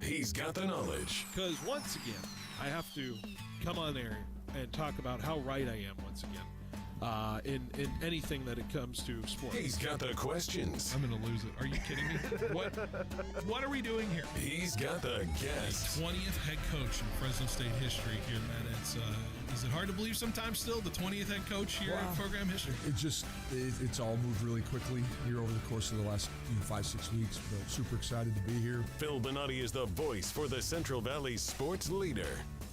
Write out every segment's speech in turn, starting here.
He's got the knowledge. Because once again, I have to come on there and talk about how right I am once again in anything that it comes to sports. He's got the questions. I'm going to lose it. Are you kidding me? What are we doing here? He's got the guests. 20th head coach in Fresno State history here, man. Is it hard to believe sometimes still, the 20th head coach here in program history? It's all moved really quickly here over the course of the last 5-6 weeks. But super excited to be here. Phil Benotti is the voice for the Central Valley sports leader.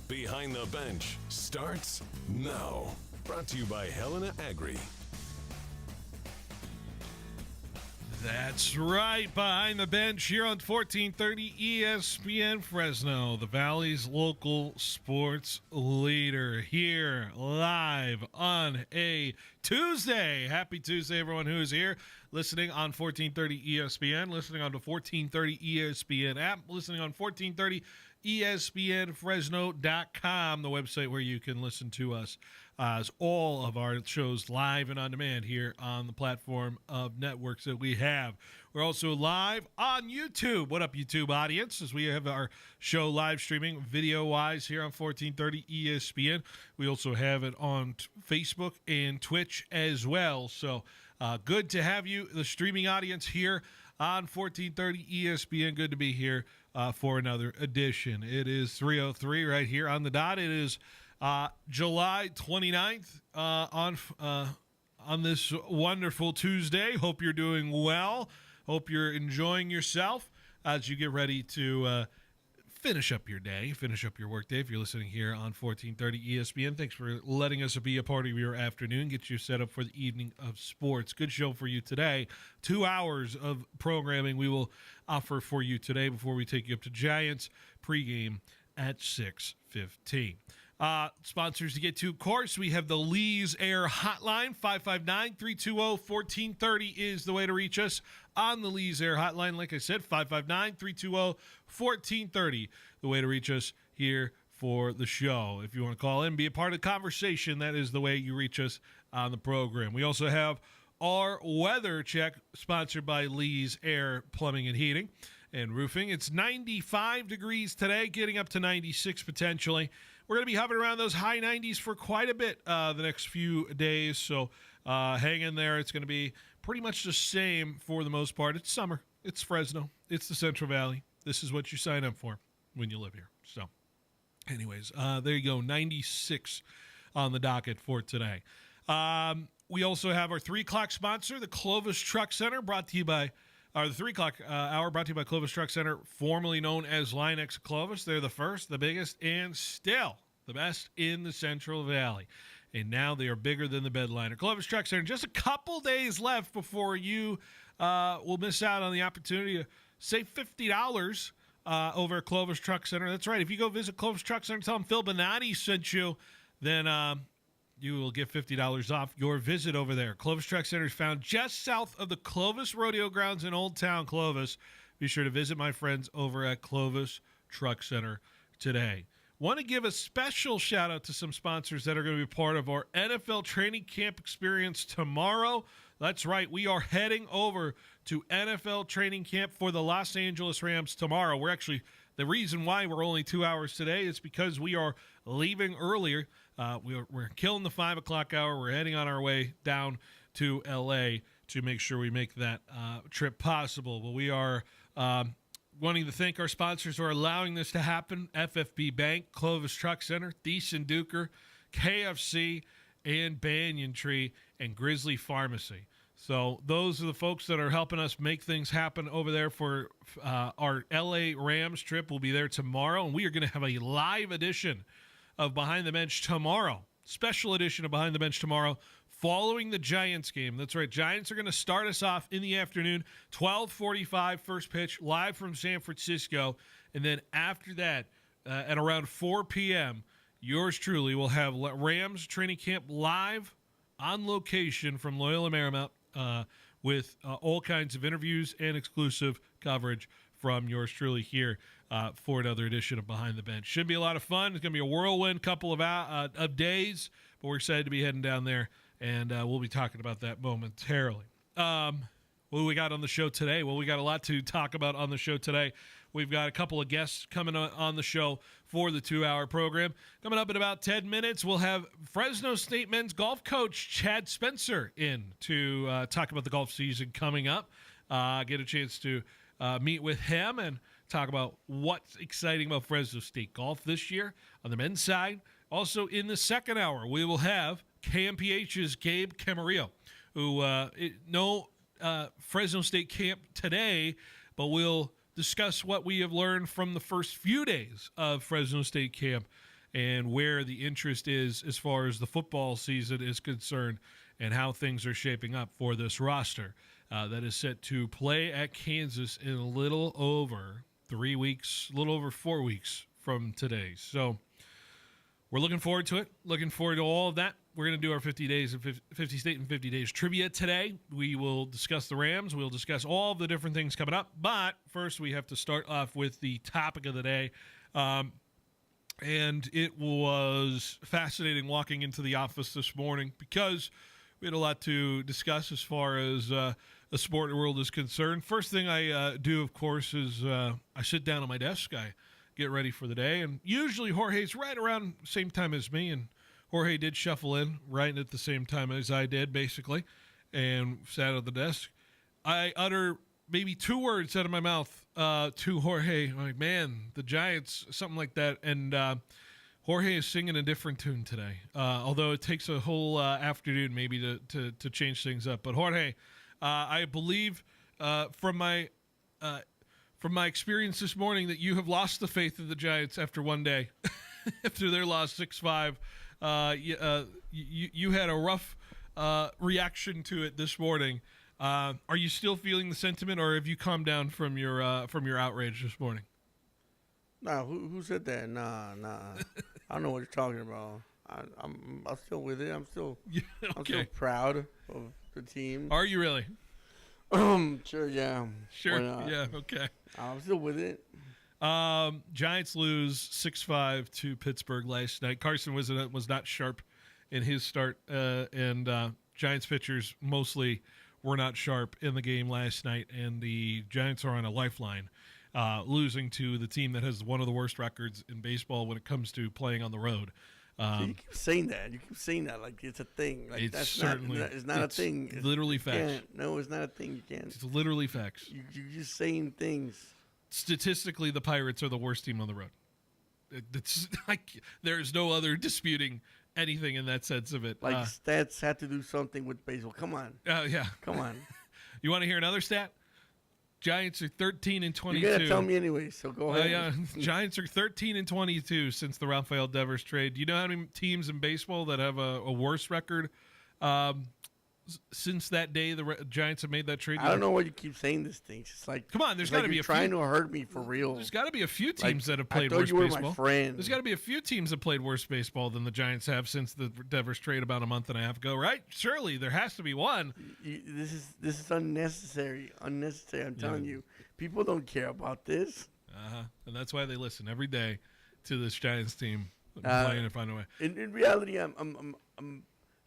Behind the Bench starts now. Brought to you by Helena Agri. That's right. Behind the Bench here on 1430 ESPN Fresno, the Valley's local sports leader, here live on a Tuesday. Happy Tuesday, everyone who is here, listening on 1430 ESPN, listening on the 1430 ESPN app, listening on 1430 ESPNFresno.com, the website where you can listen to us as all of our shows live and on demand here on the platform of networks that we have. We're also live on YouTube. What up, YouTube audience? As we have our show live streaming video-wise here on 1430 ESPN. We also have it on Facebook and Twitch as well. So good to have you, the streaming audience, here on 1430 ESPN. Good to be here for another edition. It is 3:03 right here on the dot. It is July 29th on this wonderful Tuesday. Hope you're doing well. Hope you're enjoying yourself as you get ready to finish up your day, finish up your work day. If you're listening here on 1430 ESPN, thanks for letting us be a part of your afternoon, get you set up for the evening of sports. Good show for you today. 2 hours of programming we will offer for you today before we take you up to Giants pregame at 6:15. Sponsors to get to, of course, we have the Lee's Air Hotline. 559-320-1430 is the way to reach us on the Lee's Air Hotline. Like I said, 559-320-1430, the way to reach us here for the show. If you want to call in, be a part of the conversation, that is the way you reach us on the program. We also have our weather check, sponsored by Lee's Air Plumbing and Heating and Roofing. It's 95 degrees today, getting up to 96 potentially. We're going to be hovering around those high 90s for quite a bit the next few days, so hang in there. It's going to be pretty much the same for the most part. It's summer. It's Fresno. It's the Central Valley. This is what you sign up for when you live here. So anyways, there you go, 96 on the docket for today. We also have our 3 o'clock sponsor, the Clovis Truck Center, brought to you by the 3 o'clock hour brought to you by Clovis Truck Center, formerly known as Linex Clovis. They're the first, the biggest, and still the best in the Central Valley. And now they are bigger than the bedliner. Clovis Truck Center, just a couple days left before you will miss out on the opportunity to save $50 over at Clovis Truck Center. That's right. If you go visit Clovis Truck Center, tell them Phil Benotti sent you, then you will get $50 off your visit over there. Clovis Truck Center is found just south of the Clovis Rodeo Grounds in Old Town Clovis. Be sure to visit my friends over at Clovis Truck Center today. Want to give a special shout out to some sponsors that are going to be part of our NFL training camp experience tomorrow. That's right. We are heading over to NFL training camp for the Los Angeles Rams tomorrow. The reason why we're only 2 hours today is because we are leaving earlier. We're killing the 5 o'clock hour. We're heading on our way down to L.A. to make sure we make that trip possible. But we are wanting to thank our sponsors who are allowing this to happen: FFB Bank, Clovis Truck Center, Thiessen Duker, KFC, and Banyan Tree, and Grizzly Pharmacy. So those are the folks that are helping us make things happen over there for our L.A. Rams trip. We'll be there tomorrow, and we are going to have a live edition of Behind the Bench tomorrow. Special edition of Behind the Bench tomorrow following the Giants game. That's right. Giants are going to start us off in the afternoon, 12:45 first pitch, live from San Francisco. And then after that, at around 4 p.m., yours truly will have Rams training camp live on location from Loyola Marymount with all kinds of interviews and exclusive coverage from yours truly here for another edition of Behind the Bench. Should be a lot of fun. It's going to be a whirlwind couple of days, but we're excited to be heading down there, and we'll be talking about that momentarily. We'll What do we got on the show today? Well, we got a lot to talk about on the show today. We've got a couple of guests coming on the show for the 2-hour program. Coming up in about 10 minutes, we'll have Fresno State men's golf coach Chad Spencer in to talk about the golf season coming up. Get a chance to meet with him and talk about what's exciting about Fresno State golf this year on the men's side. Also, in the second hour, we will have KMPH's Gabe Camarillo, who no Fresno State camp today, but we'll discuss what we have learned from the first few days of Fresno State camp and where the interest is as far as the football season is concerned and how things are shaping up for this roster that is set to play at Kansas in a little over 3 weeks, a little over 4 weeks from today. So we're looking forward to it, looking forward to all of that. We're going to do our 50 days of 50 State in 50 days trivia today. We will discuss the Rams. We'll discuss all of the different things coming up. But first, we have to start off with the topic of the day. And it was fascinating walking into the office this morning because we had a lot to discuss as far as the sport world is concerned. First thing I do, of course, is I sit down at my desk. I get ready for the day. And usually Jorge's right around the same time as me, and Jorge did shuffle in right at the same time as I did, basically, and sat at the desk. I utter maybe 2 words out of my mouth to Jorge, like, man, the Giants, something like that. And Jorge is singing a different tune today, although it takes a whole afternoon maybe to change things up. But Jorge, I believe from my experience this morning that you have lost the faith of the Giants after one day, after their loss 6-5. You had a rough reaction to it this morning. Are you still feeling the sentiment, or have you calmed down from your outrage this morning? Nah, who said that? Nah. I don't know what you're talking about. I'm still with it. I'm still proud of the team. Are you really? Sure, yeah. Sure, yeah, okay. I'm still with it. Giants lose 6-5 to Pittsburgh last night. Carson was not sharp in his start, and Giants pitchers mostly were not sharp in the game last night, and the Giants are on a lifeline, losing to the team that has one of the worst records in baseball when it comes to playing on the road. You keep saying that. You keep saying that like it's a thing. Like it's certainly it's not a thing. It's literally facts. No, it's not a thing. You can't. It's literally facts. You're just saying things. Statistically, the Pirates are the worst team on the road. It's like there's no other disputing anything in that sense of it. Like stats had to do something with baseball. Come on. Yeah. Come on. You want to hear another stat? Giants are 13-22. You're gonna tell me anyway, so go ahead. Yeah. Giants are 13-22 since the Rafael Devers trade. Do you know how many teams in baseball that have a worse record since that day the Giants have made that trade? I don't know why you keep saying these things. It's like, come on, there's got to be a trying few. to hurt me for real. There's got to be a few teams that have played I worse thought you were baseball. my friend. There's got to be a few teams that played worse baseball than the Giants have since the Devers trade about a month and a half ago, right? Surely there has to be one. This is unnecessary. Unnecessary. I'm telling you, people don't care about this. And that's why they listen every day to this Giants team playing to find a way. In reality, I'm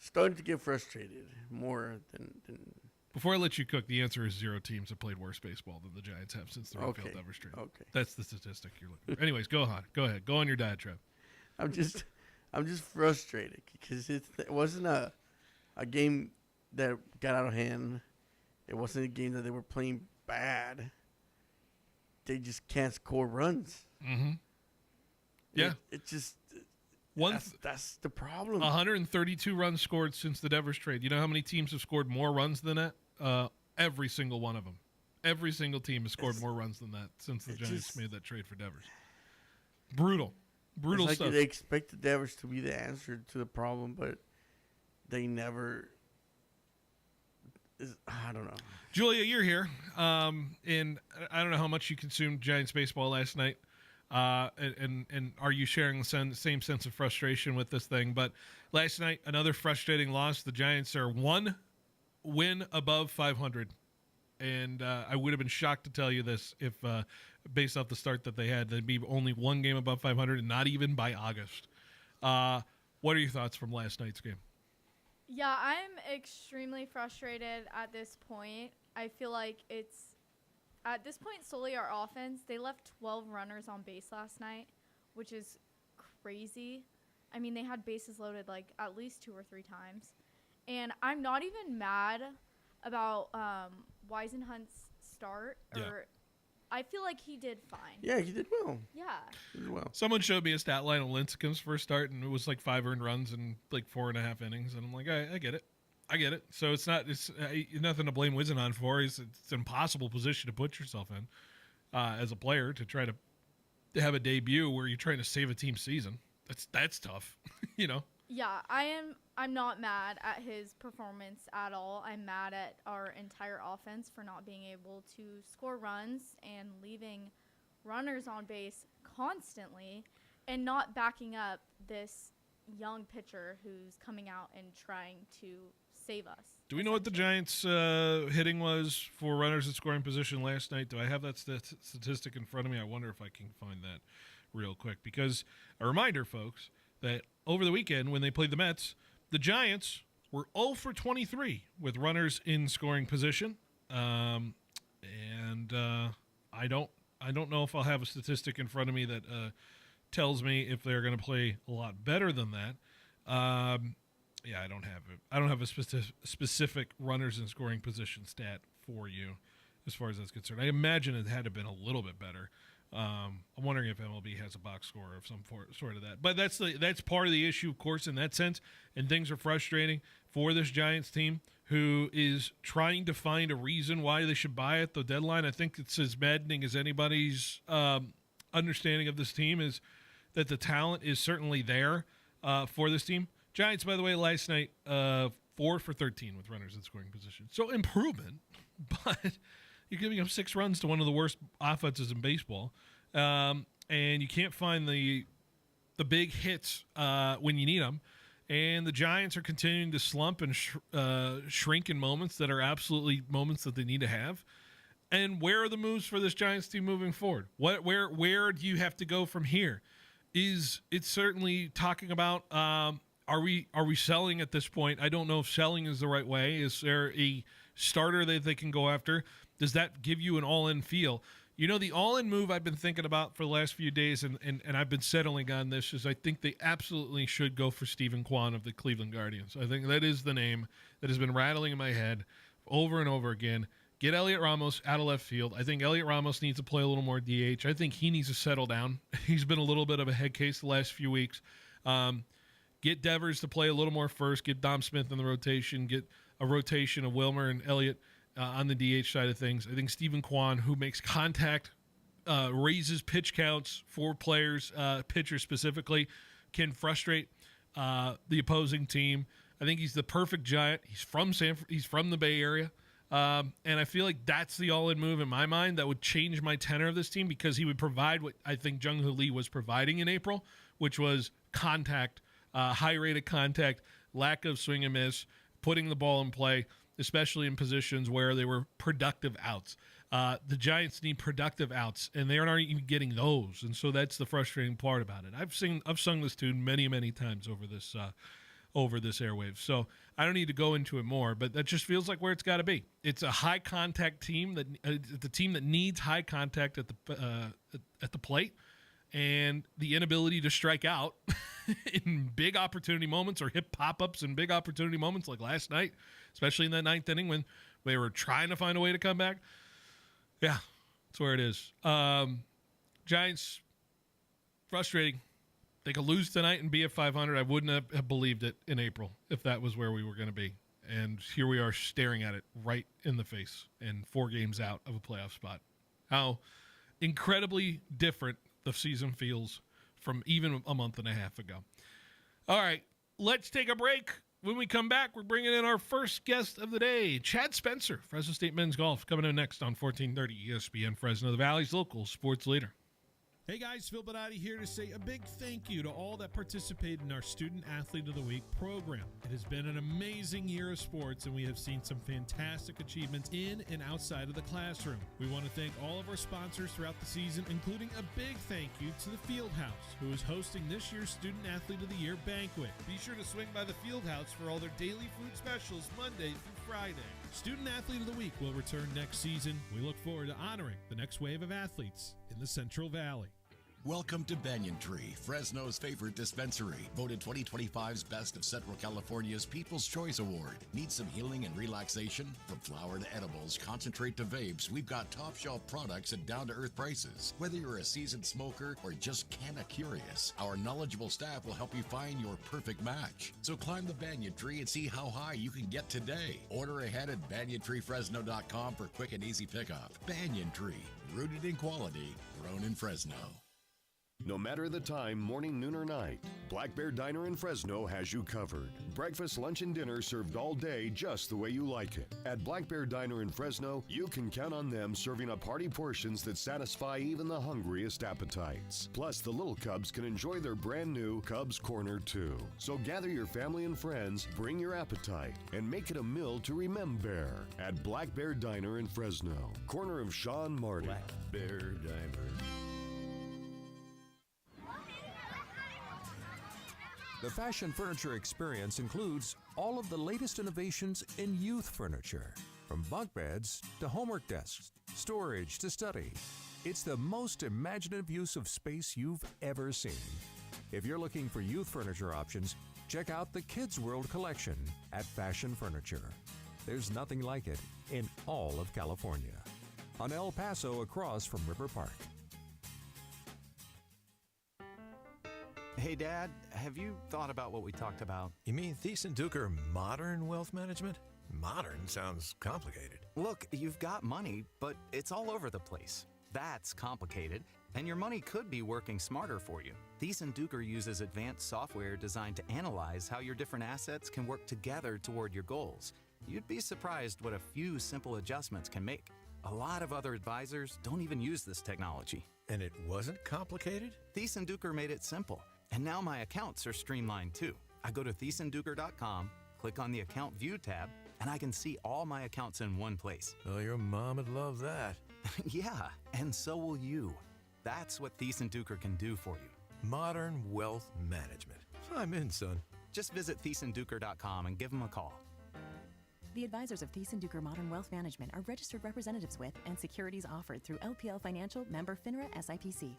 starting to get frustrated more than. Before I let you cook, the answer is 0 teams have played worse baseball than the Giants have since the Rafael Devers trade. Okay, that's the statistic you're looking for. Anyways, go on. Go ahead. Go on your diatribe. I'm just frustrated because it wasn't a game that got out of hand. It wasn't a game that they were playing bad. They just can't score runs. Mm-hmm. Yeah, it just. That's the problem. 132 runs scored since the Devers trade. You know how many teams have scored more runs than that? Every single one of them. Every single team has scored more runs than that since the Giants made that trade for Devers. Brutal it's stuff. Like they expect the Devers to be the answer to the problem, but they never. I don't know. Julia, you're here, and I don't know how much you consumed Giants baseball last night. And are you sharing the same sense of frustration with this thing? But last night, another frustrating loss. The Giants are 1 win above 500. And I would have been shocked to tell you this if, based off the start that they had, they'd be only 1 game above 500 and not even by August. What are your thoughts from last night's game? Yeah, I'm extremely frustrated at this point. I feel like it's at this point solely our offense. They left 12 runners on base last night, which is crazy. I mean, they had bases loaded like at least 2 or 3 times. And I'm not even mad about Weisenhunt's start. I feel like he did fine. Yeah, he did well. Yeah. He did well. Someone showed me a stat line of Lincecum's first start, and it was like 5 earned runs and like 4.5 innings. And I'm like, I get it. I get it. So it's nothing to blame Wizenhunt for. It's an impossible position to put yourself in as a player to try to have a debut where you're trying to save a team's season. That's tough, you know. Yeah, I'm not mad at his performance at all. I'm mad at our entire offense for not being able to score runs and leaving runners on base constantly and not backing up this young pitcher who's coming out and trying to save us. Do we know what the Giants' hitting was for runners in scoring position last night? Do I have that statistic in front of me? I wonder if I can find that real quick. Because a reminder, folks, that over the weekend when they played the Mets, the Giants were 0 for 23 with runners in scoring position. I don't know if I'll have a statistic in front of me that tells me if they're going to play a lot better than that. I don't have it. I don't have a specific runners in scoring position stat for you as far as that's concerned. I imagine it had to have been a little bit better. I'm wondering if MLB has a box score of some sort of that. But that's part of the issue, of course, in that sense. And things are frustrating for this Giants team who is trying to find a reason why they should buy at the deadline. I think it's as maddening as anybody's understanding of this team is that the talent is certainly there for this team. Giants, by the way, last night, 4 for 13 with runners in scoring position. So improvement, but you're giving up 6 runs to one of the worst offenses in baseball. And you can't find the big hits when you need them. And the Giants are continuing to slump and shrink in moments that are absolutely moments that they need to have. And where are the moves for this Giants team moving forward? Where do you have to go from here? It's certainly talking about are we selling at this point? I don't know if selling is the right way. Is there a starter that they can go after? Does that give you an all-in feel? You know, the all-in move I've been thinking about for the last few days, and I've been settling on this, is I think they absolutely should go for Stephen Kwan of the Cleveland Guardians. I think that is the name that has been rattling in my head over and over again. Get Elliot Ramos out of left field. I think Elliot Ramos needs to play a little more DH. I think he needs to settle down. He's been a little bit of a head case the last few weeks. Get Devers to play a little more first. Get Dom Smith in the rotation. Get a rotation of Wilmer and Elliott on the DH side of things. I think Stephen Kwan, who makes contact, raises pitch counts for players, pitchers specifically, can frustrate the opposing team. I think he's the perfect Giant. He's from the Bay Area. And I feel like that's the all-in move in my mind that would change my tenor of this team because he would provide what I think Jung-Hoo Lee was providing in April, which was contact, high rate of contact, lack of swing and miss, putting the ball in play, especially in positions where they were productive outs. The Giants need productive outs, and they aren't even getting those, and so that's the frustrating part about it. I've sung this tune many, many times over this airwave, so I don't need to go into it more, but that just feels like where it's got to be. It's a high contact team the team that needs high contact at the plate, and the inability to strike out in big opportunity moments or hit pop-ups in big opportunity moments like last night, especially in that 9th inning when they were trying to find a way to come back. Yeah, that's where it is. Giants, frustrating. They could lose tonight and be at 500. I wouldn't have believed it in April if that was where we were going to be. And here we are staring at it right in the face and 4 games out of a playoff spot. How incredibly different the season feels from even a month and a half ago. All right, let's take a break. When we come back, we're bringing in our first guest of the day, Chad Spencer, Fresno State Men's Golf, coming in next on 1430 ESPN Fresno, the Valley's local sports leader. Hey guys, Phil Benotti here to say a big thank you to all that participated in our Student Athlete of the Week program. It has been an amazing year of sports, and we have seen some fantastic achievements in and outside of the classroom. We want to thank all of our sponsors throughout the season, including a big thank you to the Fieldhouse, who is hosting this year's Student Athlete of the Year banquet. Be sure to swing by the Fieldhouse for all their daily food specials Monday through Friday. Student Athlete of the Week will return next season. We look forward to honoring the next wave of athletes in the Central Valley. Welcome to Banyan Tree, Fresno's favorite dispensary. Voted 2025's Best of Central California's People's Choice Award. Need some healing and relaxation? From flower to edibles, concentrate to vapes, we've got top shelf products at down-to-earth prices. Whether you're a seasoned smoker or just kinda curious, our knowledgeable staff will help you find your perfect match. So climb the Banyan Tree and see how high you can get today. Order ahead at banyantreefresno.com for quick and easy pickup. Banyan Tree, rooted in quality, grown in Fresno. No matter the time, morning, noon, or night, Black Bear Diner in Fresno has you covered. Breakfast, lunch, and dinner served all day just the way you like it. At Black Bear Diner in Fresno, you can count on them serving up hearty portions that satisfy even the hungriest appetites. Plus, the little Cubs can enjoy their brand new Cubs Corner too. So gather your family and friends, bring your appetite, and make it a meal to remember at Black Bear Diner in Fresno, corner of Sean Marty. Black Bear Diner. The Fashion Furniture experience includes all of the latest innovations in youth furniture, from bunk beds to homework desks, storage to study. It's the most imaginative use of space you've ever seen. If you're looking for youth furniture options, check out the Kids World collection at Fashion Furniture. There's nothing like it in all of California. On El Paso across from River Park. Hey, Dad, have you thought about what we talked about? You mean Thiessen-Duker Modern Wealth Management? Modern sounds complicated. Look, you've got money, but it's all over the place. That's complicated, and your money could be working smarter for you. Thiessen-Duker uses advanced software designed to analyze how your different assets can work together toward your goals. You'd be surprised what a few simple adjustments can make. A lot of other advisors don't even use this technology. And it wasn't complicated? Thiessen-Duker made it simple. And now my accounts are streamlined too. I go to thiesenduker.com, click on the Account View tab, and I can see all my accounts in one place. Oh, your mom would love that. Yeah, and so will you. That's what Thiessen-Duker can do for you. Modern Wealth Management. I'm in, son. Just visit thiesenduker.com and give them a call. The advisors of Thiessen-Duker Modern Wealth Management are registered representatives with and securities offered through LPL Financial, member FINRA SIPC.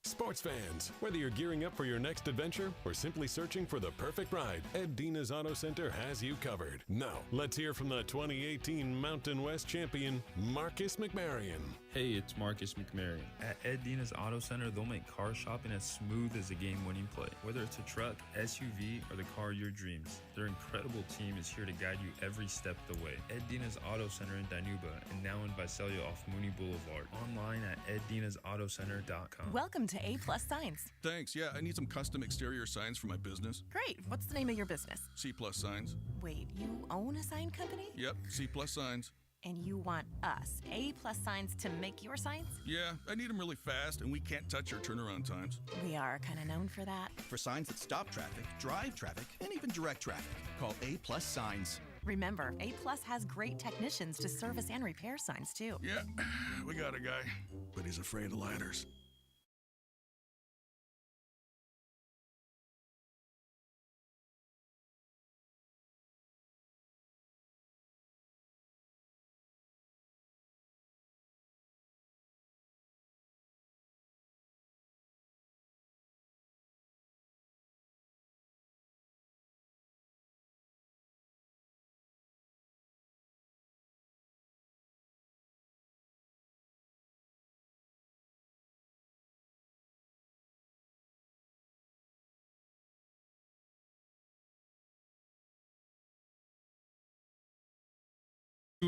Sports fans, whether you're gearing up for your next adventure or simply searching for the perfect ride, Ed Dina's Auto Center has you covered. Now, let's hear from the 2018 Mountain West champion, Marcus McMarion. Hey, it's Marcus McMarion. At Ed Dina's Auto Center, they'll make car shopping as smooth as a game-winning play. Whether it's a truck, SUV, or the car of your dreams, their incredible team is here to guide you every step of the way. Ed Dina's Auto Center in Dinuba and now in Visalia off Mooney Boulevard. Online at eddinasautocenter.com. Welcome to A+ Signs. Thanks. Yeah, I need some custom exterior signs for my business. Great. What's the name of your business? C+ Signs. Wait, you own a sign company? Yep, C+ Signs. And you want us, A+ Signs, to make your signs? Yeah, I need them really fast, and we can't touch our turnaround times. We are kind of known for that. For signs that stop traffic, drive traffic, and even direct traffic, call A+ Signs. Remember, A+ has great technicians to service and repair signs, too. Yeah, we got a guy, but he's afraid of ladders.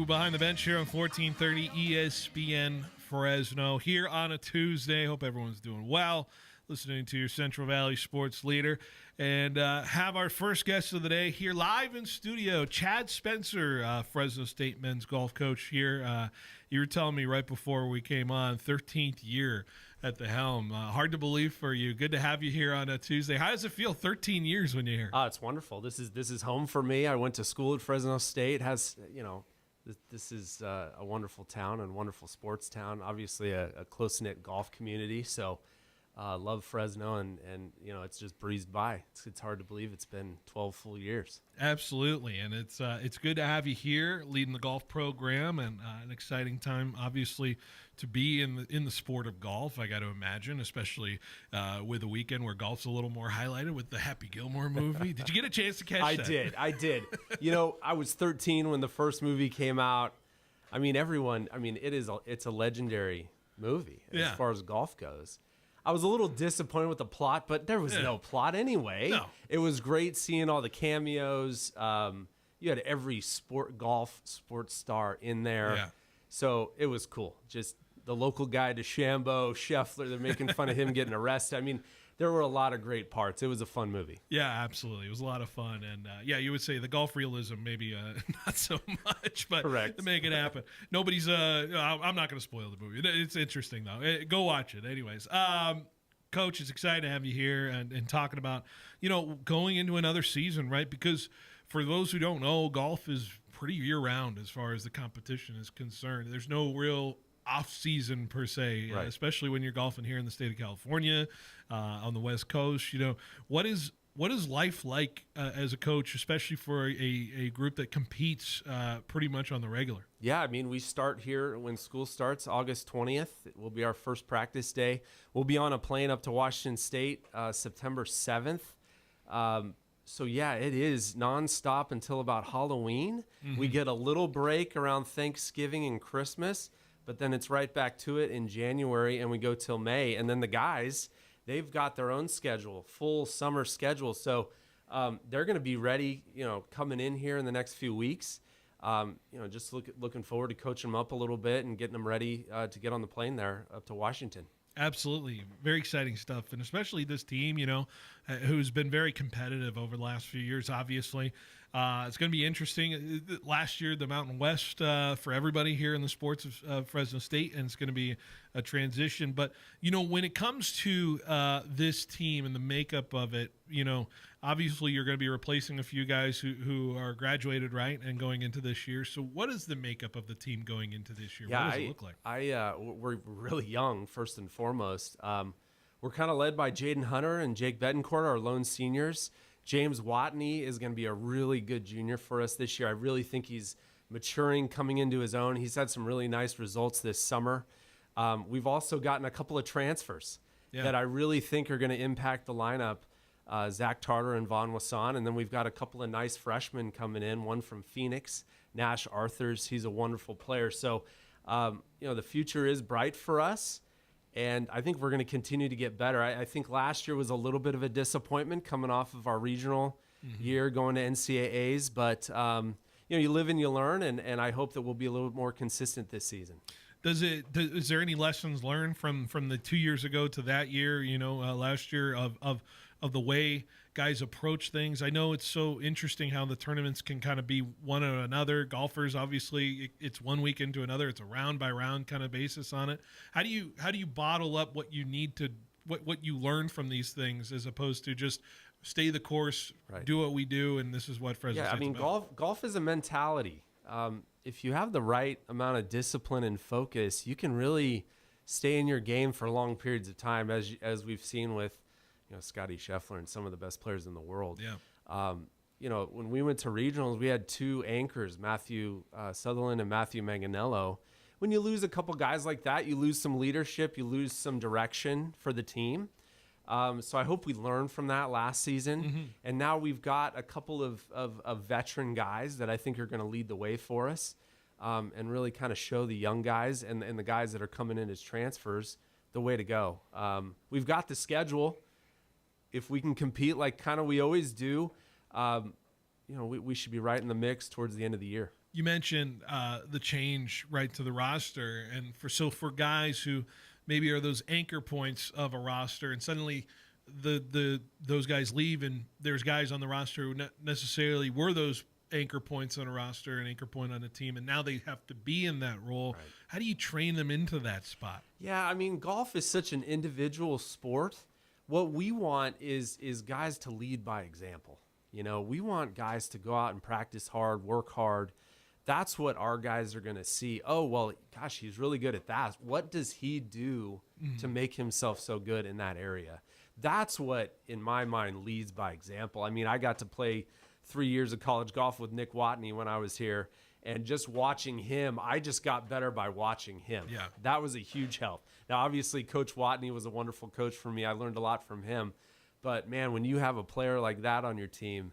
Behind the bench here on 1430 ESPN Fresno here on a Tuesday. Hope everyone's doing well. listening to your Central Valley sports leader, and have our first guest of the day here live in studio, Chad Spencer, Fresno State men's golf coach here. You were telling me right before we came on, 13th year at the helm. Hard to believe for you. Good to have you here on a Tuesday. How does it feel 13 years when you're here? It's wonderful. This is home for me. I went to school at Fresno State. This is a wonderful town and wonderful sports town. Obviously a close-knit golf community. So love Fresno, and it's just breezed by. It's hard to believe it's been 12 full years. Absolutely, and it's good to have you here leading the golf program, and an exciting time, obviously, to be in the sport of golf. I got to imagine, especially with a weekend where golf's a little more highlighted with the Happy Gilmore movie. Did you get a chance to catch that? I did. I was 13 when the first movie came out. It's a legendary movie as far as golf goes. I was a little disappointed with the plot, but there was no plot anyway. No. It was great seeing all the cameos. You had every golf sports star in there. Yeah. So it was cool. Just the local guy, DeChambeau, Scheffler, they're making fun of him getting arrested. There were a lot of great parts. It was a fun movie. Yeah, absolutely. It was a lot of fun. And, you would say the golf realism maybe not so much, but Correct. to make it happen. Nobody's I'm not going to spoil the movie. It's interesting, though. Go watch it. Anyways, Coach, it's exciting to have you here and talking about, going into another season, right? Because for those who don't know, golf is pretty year-round as far as the competition is concerned. There's no real off-season per se, right. Especially when you're golfing here in the state of California, on the West Coast. What is life like as a coach, especially for a group that competes pretty much on the regular? Yeah, we start here when school starts August 20th. It will be our first practice day. We'll be on a plane up to Washington State September 7th. So, it is nonstop until about Halloween. Mm-hmm. We get a little break around Thanksgiving and Christmas, but then it's right back to it in January, and we go till May. And then the guys, they've got their own schedule, full summer schedule. So they're going to be ready, coming in here in the next few weeks. Just looking forward to coaching them up a little bit and getting them ready to get on the plane there up to Washington. Absolutely. Very exciting stuff. And especially this team, who's been very competitive over the last few years, obviously. It's going to be interesting. Last year, the Mountain West for everybody here in the sports of Fresno State, and it's going to be a transition. But, when it comes to this team and the makeup of it, obviously you're going to be replacing a few guys who are graduated, right, and going into this year. So what is the makeup of the team going into this year? Yeah, what does it look like? We're really young, first and foremost. We're kind of led by Jaden Hunter and Jake Betancourt, our lone seniors. James Watney is going to be a really good junior for us this year. I really think he's maturing, coming into his own. He's had some really nice results this summer. We've also gotten a couple of transfers that I really think are going to impact the lineup. Zach Tarter and Vaughn Wasson. And then we've got a couple of nice freshmen coming in, one from Phoenix, Nash Arthurs. He's a wonderful player. So, the future is bright for us. And I think we're going to continue to get better. I think last year was a little bit of a disappointment coming off of our regional year going to NCAAs. But, you live and you learn, and I hope that we'll be a little more consistent this season. Is there any lessons learned from the 2 years ago to that year, last year of the way guys approach things? I know it's so interesting how the tournaments can kind of be one or another. Golfers, obviously, it's one week into another. It's a round by round kind of basis on it. How do you bottle up what you need to what you learn from these things as opposed to just stay the course, right. Do what we do, and this is what Fresno State's about? Golf is a mentality. If you have the right amount of discipline and focus, you can really stay in your game for long periods of time, as we've seen with Scotty Scheffler and some of the best players in the world. Yeah. When we went to regionals, we had two anchors, Matthew Sutherland and Matthew Manganello. When you lose a couple guys like that, you lose some leadership, you lose some direction for the team. So I hope we learned from that last season. Mm-hmm. And now we've got a couple of veteran guys that I think are going to lead the way for us and really kind of show the young guys and the guys that are coming in as transfers the way to go. We've got the schedule. If we can compete like kind of we always do, we should be right in the mix towards the end of the year. You mentioned the change right to the roster, and for guys who maybe are those anchor points of a roster, and suddenly those guys leave, and there's guys on the roster who not necessarily were those anchor points on a roster, an anchor point on a team, and now they have to be in that role. Right. How do you train them into that spot? Yeah, I mean, golf is such an individual sport. What we want is guys to lead by example. You know, we want guys to go out and practice hard, work hard. That's what our guys are going to see. Oh, well, gosh, he's really good at that. What does he do to make himself so good in that area? That's what, in my mind, leads by example. I mean, I got to play 3 years of college golf with Nick Watney when I was here, and just watching him, I just got better by watching him. Yeah. That was a huge help. Now, obviously, Coach Watney was a wonderful coach for me. I learned a lot from him. But, man, when you have a player like that on your team,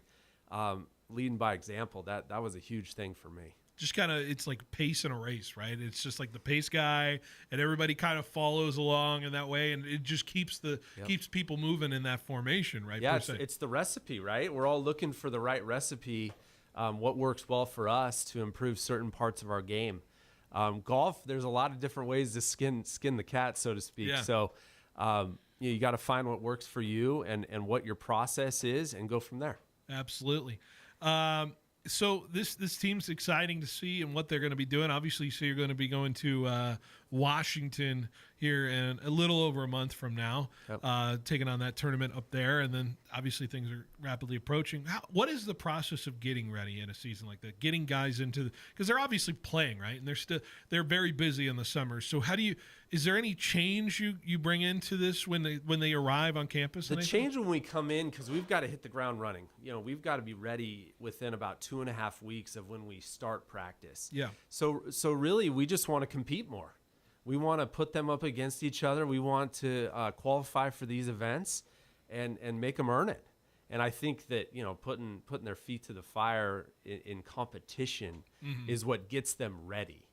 leading by example, that was a huge thing for me. Just kind of, it's like pace in a race, right? It's just like the pace guy, and everybody kind of follows along in that way, and it just keeps keeps people moving in that formation, right? Yeah, it's the recipe, right? We're all looking for the right recipe, what works well for us to improve certain parts of our game. Golf, there's a lot of different ways to skin the cat, so to speak. Yeah. So you got to find what works for you and what your process is, and go from there. Absolutely. So this team's exciting to see and what they're going to be doing. Obviously, you say you're going to be going to Washington here in a little over a month from now, taking on that tournament up there, and then obviously things are rapidly approaching. What is the process of getting ready in a season like that? Getting guys into, because they're obviously playing, right? And they're very busy in the summer. So is there any change you bring into this when they arrive on campus? The change when we come in, because we've got to hit the ground running. You know, we've got to be ready within about 2.5 weeks of when we start practice. Yeah. So really, we just want to compete more. We want to put them up against each other. We want to qualify for these events and make them earn it. And I think that, you know, putting their feet to the fire in competition is what gets them ready.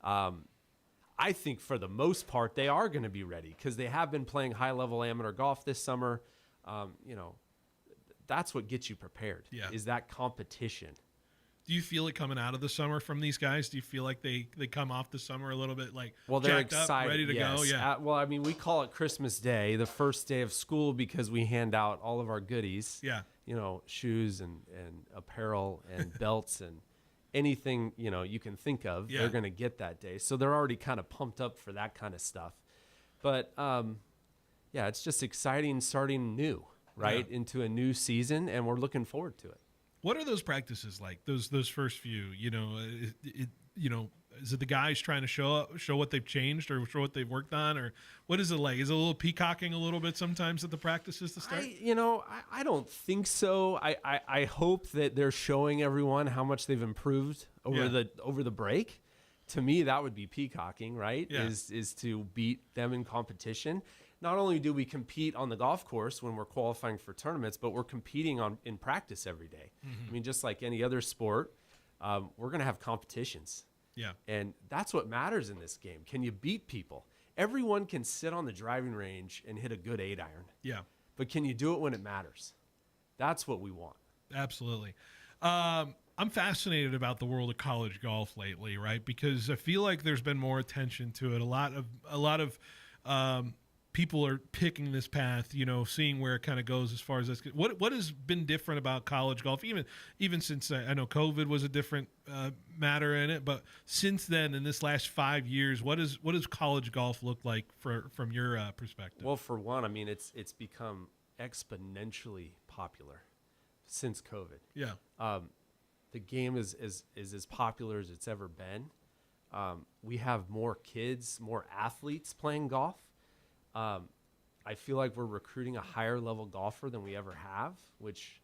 I think for the most part, they are going to be ready because they have been playing high-level amateur golf this summer. You know, that's what gets you prepared, is that competition. Do you feel it coming out of the summer from these guys? Do you feel like they come off the summer a little bit like they're jacked excited, up, ready to go? Yeah. Well, I mean, we call it Christmas Day, the first day of school, because we hand out all of our goodies. Yeah. You know, shoes and apparel and belts and anything, you know, you can think of, they're going to get that day. So they're already kind of pumped up for that kind of stuff. But, it's just exciting starting new, right, into a new season, and we're looking forward to it. What are those practices like? Those first few, you know, is it the guys trying to show what they've changed or show what they've worked on, or what is it like? Is it a little peacocking a little bit sometimes at the practices to start? I don't think so. I hope that they're showing everyone how much they've improved over the break. To me, that would be peacocking, right? Yeah. Is to beat them in competition. Not only do we compete on the golf course when we're qualifying for tournaments, but we're competing in practice every day. I mean, just like any other sport, we're going to have competitions. Yeah. And that's what matters in this game. Can you beat people? Everyone can sit on the driving range and hit a good 8-iron. Yeah. But can you do it when it matters? That's what we want. Absolutely. I'm fascinated about the world of college golf lately, right? Because I feel like there's been more attention to it. A lot of people are picking this path, you know, seeing where it kind of goes as far as this. What has been different about college golf, even since I know COVID was a different matter in it, but since then, in this last 5 years, what does college golf look like from your perspective? Well, for one, I mean, it's become exponentially popular since COVID. Yeah. The game is as popular as it's ever been. We have more kids, more athletes playing golf. I feel like we're recruiting a higher level golfer than we ever have, which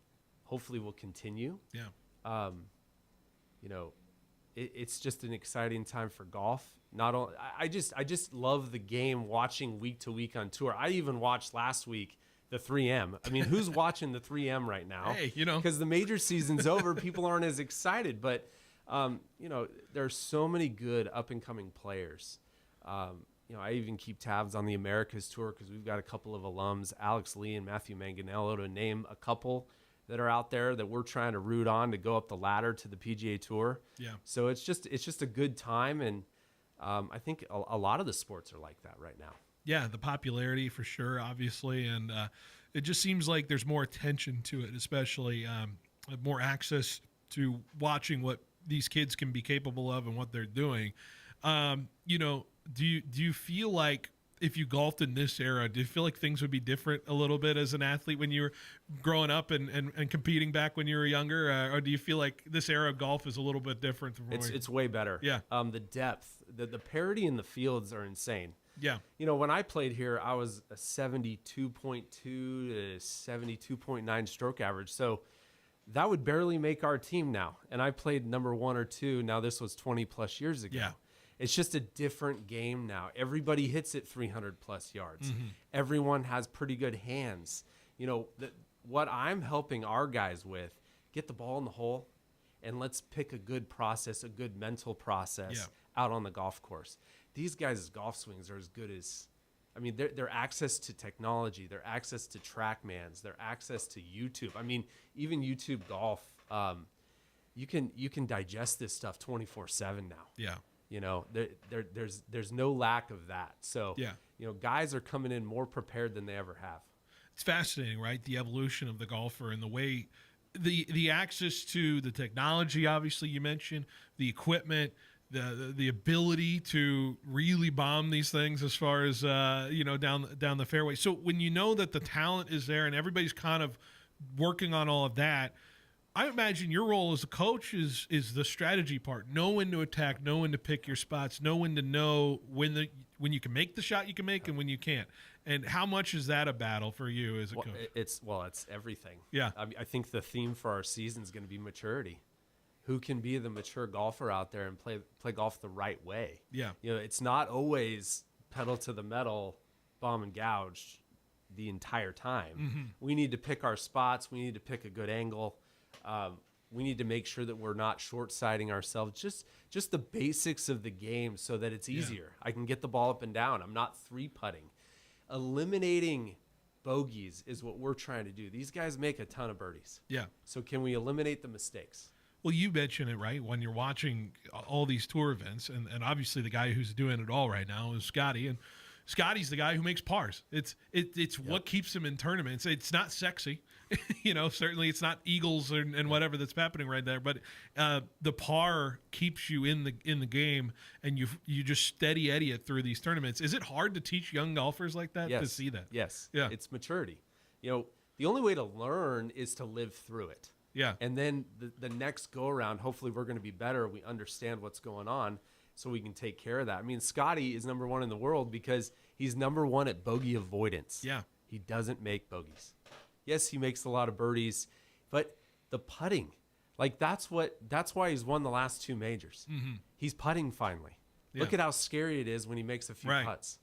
hopefully will continue. Yeah. You know, it's just an exciting time for golf. Not only, I just love the game, watching week to week on tour. I even watched last week the 3M. I mean, who's watching the 3M right now? Hey, you know, because the major season's over, people aren't as excited. But you know, there's so many good up and coming players. You know, I even keep tabs on the Americas Tour because we've got a couple of alums, Alex Lee and Matthew Manganello, to name a couple that are out there that we're trying to root on to go up the ladder to the PGA Tour. Yeah. So it's just a good time, and I think a lot of the sports are like that right now. Yeah, the popularity for sure, obviously, and it just seems like there's more attention to it, especially more access to watching what these kids can be capable of and what they're doing. Do you feel like if you golfed in this era, do you feel like things would be different a little bit as an athlete when you were growing up and competing back when you were younger, or do you feel like this era of golf is a little bit different? It's way better. Yeah. The depth, the parity in the fields are insane. Yeah. When I played here, I was a 72.2 to 72.9 stroke average. So that would barely make our team now. And I played number 1 or 2. Now this was 20 plus years ago. Yeah. It's just a different game now. Everybody hits it 300 plus yards. Mm-hmm. Everyone has pretty good hands. What I'm helping our guys with, get the ball in the hole and let's pick a good process, a good mental process out on the golf course. These guys' golf swings are as good as, their access to technology, their access to TrackMans, their access to YouTube. Even YouTube golf, you can digest this stuff 24/7 now. Yeah. There's no lack of that. So, yeah. Guys are coming in more prepared than they ever have. It's fascinating, right? The evolution of the golfer and the way the access to the technology, obviously you mentioned, the equipment, the ability to really bomb these things as far as down the fairway. So when you know that the talent is there and everybody's kind of working on all of that, I imagine your role as a coach is the strategy part. Know when to attack, know when to pick your spots, know when to know when you can make the shot you can make and when you can't. And how much is that a battle for you as a coach? It's everything. Yeah. I think the theme for our season is going to be maturity. Who can be the mature golfer out there and play golf the right way? Yeah. It's not always pedal to the metal, bomb and gouge the entire time. Mm-hmm. We need to pick our spots. We need to pick a good angle. We need to make sure that we're not short-sighting ourselves. Just the basics of the game so that it's easier. I can get the ball up and down. I'm not three-putting. Eliminating bogeys is what we're trying to do. These guys make a ton of birdies. Yeah. So can we eliminate the mistakes? Well, you mentioned it, right? When you're watching all these tour events, and obviously the guy who's doing it all right now is Scotty, and Scotty's the guy who makes pars. It's what keeps him in tournaments. It's not sexy, certainly it's not eagles and whatever that's happening right there, but the par keeps you in the game, and you just steady Eddie it through these tournaments. Is it hard to teach young golfers like that to see that? Yes. Yeah. It's maturity. The only way to learn is to live through it. Yeah. And then the next go around, hopefully we're going to be better. We understand what's going on so we can take care of that. Scotty is number 1 in the world because he's number 1 at bogey avoidance. Yeah. He doesn't make bogeys. Yes, he makes a lot of birdies, but the putting, that's why he's won the last 2 majors. Mm-hmm. He's putting finally. Yeah. Look at how scary it is when he makes a few putts.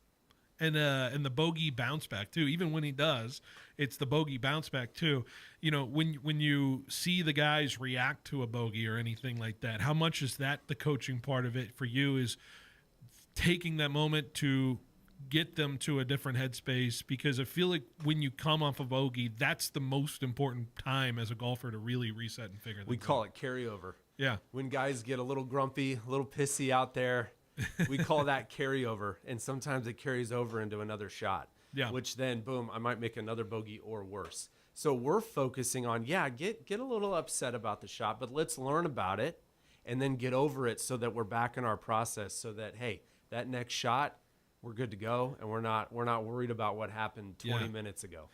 And the bogey bounce back too. Even when he does, it's the bogey bounce back too. When you see the guys react to a bogey or anything like that, how much is that the coaching part of it for you? Is taking that moment to get them to a different headspace? Because I feel like when you come off a bogey, that's the most important time as a golfer to really reset and figure things out. We call it carryover. Yeah. When guys get a little grumpy, a little pissy out there, we call that carryover, and sometimes it carries over into another shot. Yeah. Which then, boom, I might make another bogey or worse. So we're focusing on, get a little upset about the shot, but let's learn about it and then get over it so that we're back in our process so that, hey, that next shot, we're good to go, and we're not worried about what happened 20 minutes ago.